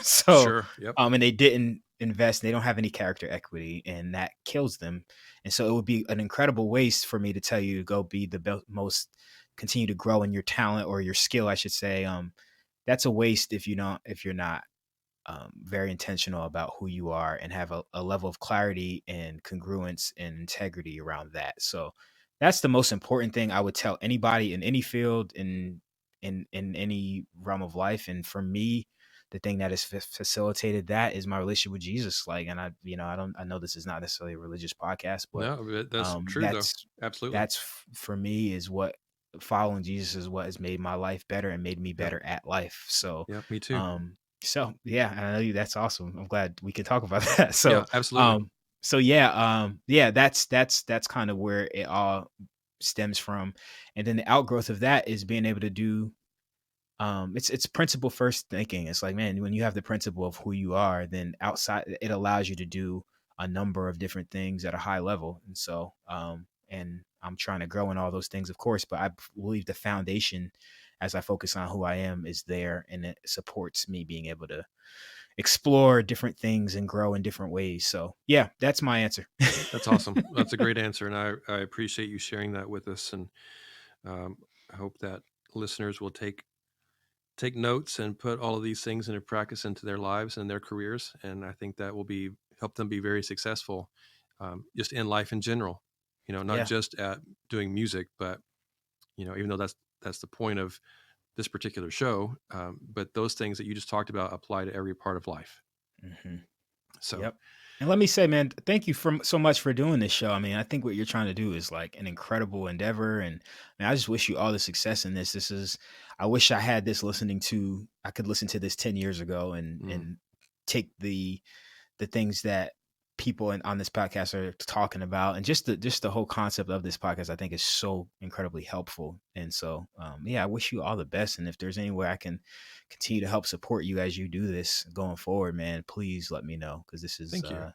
S2: So,
S1: Sure. Yep.
S2: and they didn't invest, they don't have any character equity, and that kills them. And so it would be an incredible waste for me to tell you to go be the most, continue to grow in your talent or your skill, I should say. That's a waste if you're not very intentional about who you are and have a level of clarity and congruence and integrity around that. So that's the most important thing I would tell anybody in any field, in any realm of life. And for me, the thing that has facilitated that is my relationship with Jesus. Like, and I know this is not necessarily a religious podcast, but
S1: No, but that's true though.
S2: that's
S1: Absolutely.
S2: for me is what following Jesus is what has made my life better and made me
S1: Yep.
S2: better at life. So,
S1: Yep. Me too.
S2: so yeah, I know you. That's awesome. I'm glad we can talk about that.
S1: Yeah.
S2: So,
S1: Absolutely.
S2: yeah, that's kind of where it all stems from, and then the outgrowth of that is being able to do. It's principle first thinking. It's like, man, when you have the principle of who you are, then outside it allows you to do a number of different things at a high level. And so, and I'm trying to grow in all those things, of course, but I believe the foundation, as I focus on who I am, is there, and it supports me being able to explore different things and grow in different ways. So yeah, that's my answer.
S1: That's awesome. That's a great answer. And I appreciate you sharing that with us. And I hope that listeners will take notes and put all of these things into practice into their lives and their careers. And I think that will help them be very successful, just in life in general, not
S2: Yeah.
S1: just at doing music, but, even though that's the point of this particular show. But those things that you just talked about apply to every part of life.
S2: Hmm.
S1: So
S2: Yep. And let me say, man, thank you so much for doing this show. I mean, I think what you're trying to do is like an incredible endeavor. And man, I just wish you all the success in this. I wish I had this I could listen to this 10 years ago and take the things that people on this podcast are talking about, and just the whole concept of this podcast, I think is so incredibly helpful. And so, yeah, I wish you all the best. And if there's any way I can continue to help support you as you do this going forward, man, please let me know. Cause
S1: thank you.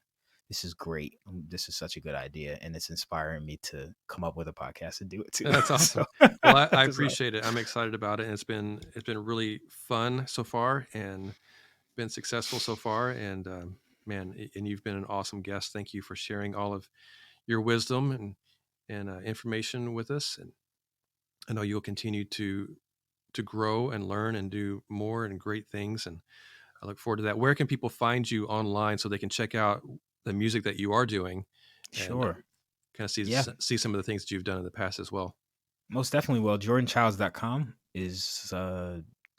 S2: this is great. This is such a good idea. And it's inspiring me to come up with a podcast and do it too.
S1: That's
S2: So,
S1: awesome. Well, I
S2: so,
S1: appreciate it. I'm excited about it. And it's been really fun so far and been successful so far. And, man, and you've been an awesome guest. Thank you for sharing all of your wisdom and information with us. And I know you'll continue to grow and learn and do more and great things. And I look forward to that. Where can people find you online so they can check out the music that you are doing and
S2: sure.
S1: kind of
S2: Yeah.
S1: see some of the things that you've done in the past as well?
S2: Most definitely. Well, jordanchilds.com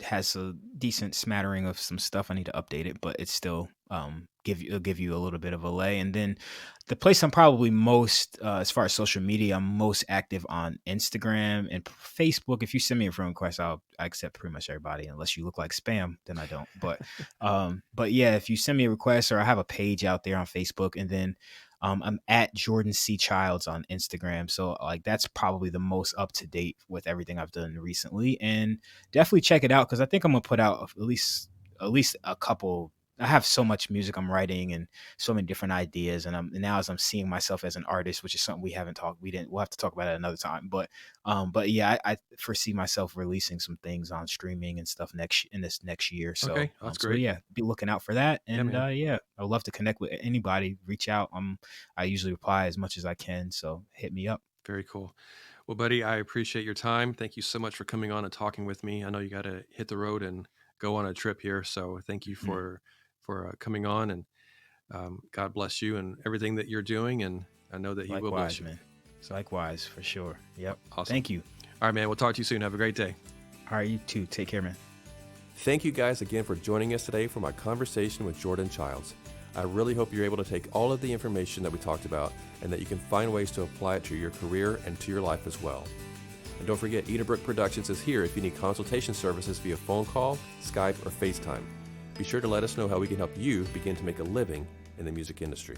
S2: has a decent smattering of some stuff. I need to update it, but it's still it'll give you a little bit of a lay. And then the place I'm probably most as far as social media, I'm most active on Instagram and Facebook. If you send me a friend request, I accept pretty much everybody, unless you look like spam, then I don't. But yeah, if you send me a request, or I have a page out there on Facebook, and then I'm at Jordan C. Childs on Instagram. So like that's probably the most up to date with everything I've done recently. And definitely check it out, because I think I'm gonna put out at least a couple. I have so much music I'm writing and so many different ideas, and now as I'm seeing myself as an artist, which is something we'll have to talk about it another time. But yeah, I foresee myself releasing some things on streaming and stuff in this next year.
S1: Okay,
S2: So
S1: that's
S2: so
S1: great.
S2: yeah, be looking out for that.
S1: Yeah,
S2: And
S1: man.
S2: yeah, I'd love to connect with anybody. Reach out. I usually reply as much as I can, so hit me up.
S1: Very cool. Well, buddy, I appreciate your time. Thank you so much for coming on and talking with me. I know you got to hit the road and go on a trip here, so thank you
S2: Mhm.
S1: for coming on, and God bless you and everything that you're doing. And I know that He will bless
S2: Likewise,
S1: you.
S2: man.
S1: So
S2: Likewise, for sure. Yep.
S1: awesome.
S2: Thank you.
S1: All right, man. We'll talk to you soon. Have a great day.
S2: All right, you too. Take care, man.
S1: Thank you guys again for joining us today for my conversation with Jordan Childs. I really hope you're able to take all of the information that we talked about and that you can find ways to apply it to your career and to your life as well. And don't forget, Edenbrook Productions is here if you need consultation services via phone call, Skype, or FaceTime. Be sure to let us know how we can help you begin to make a living in the music industry.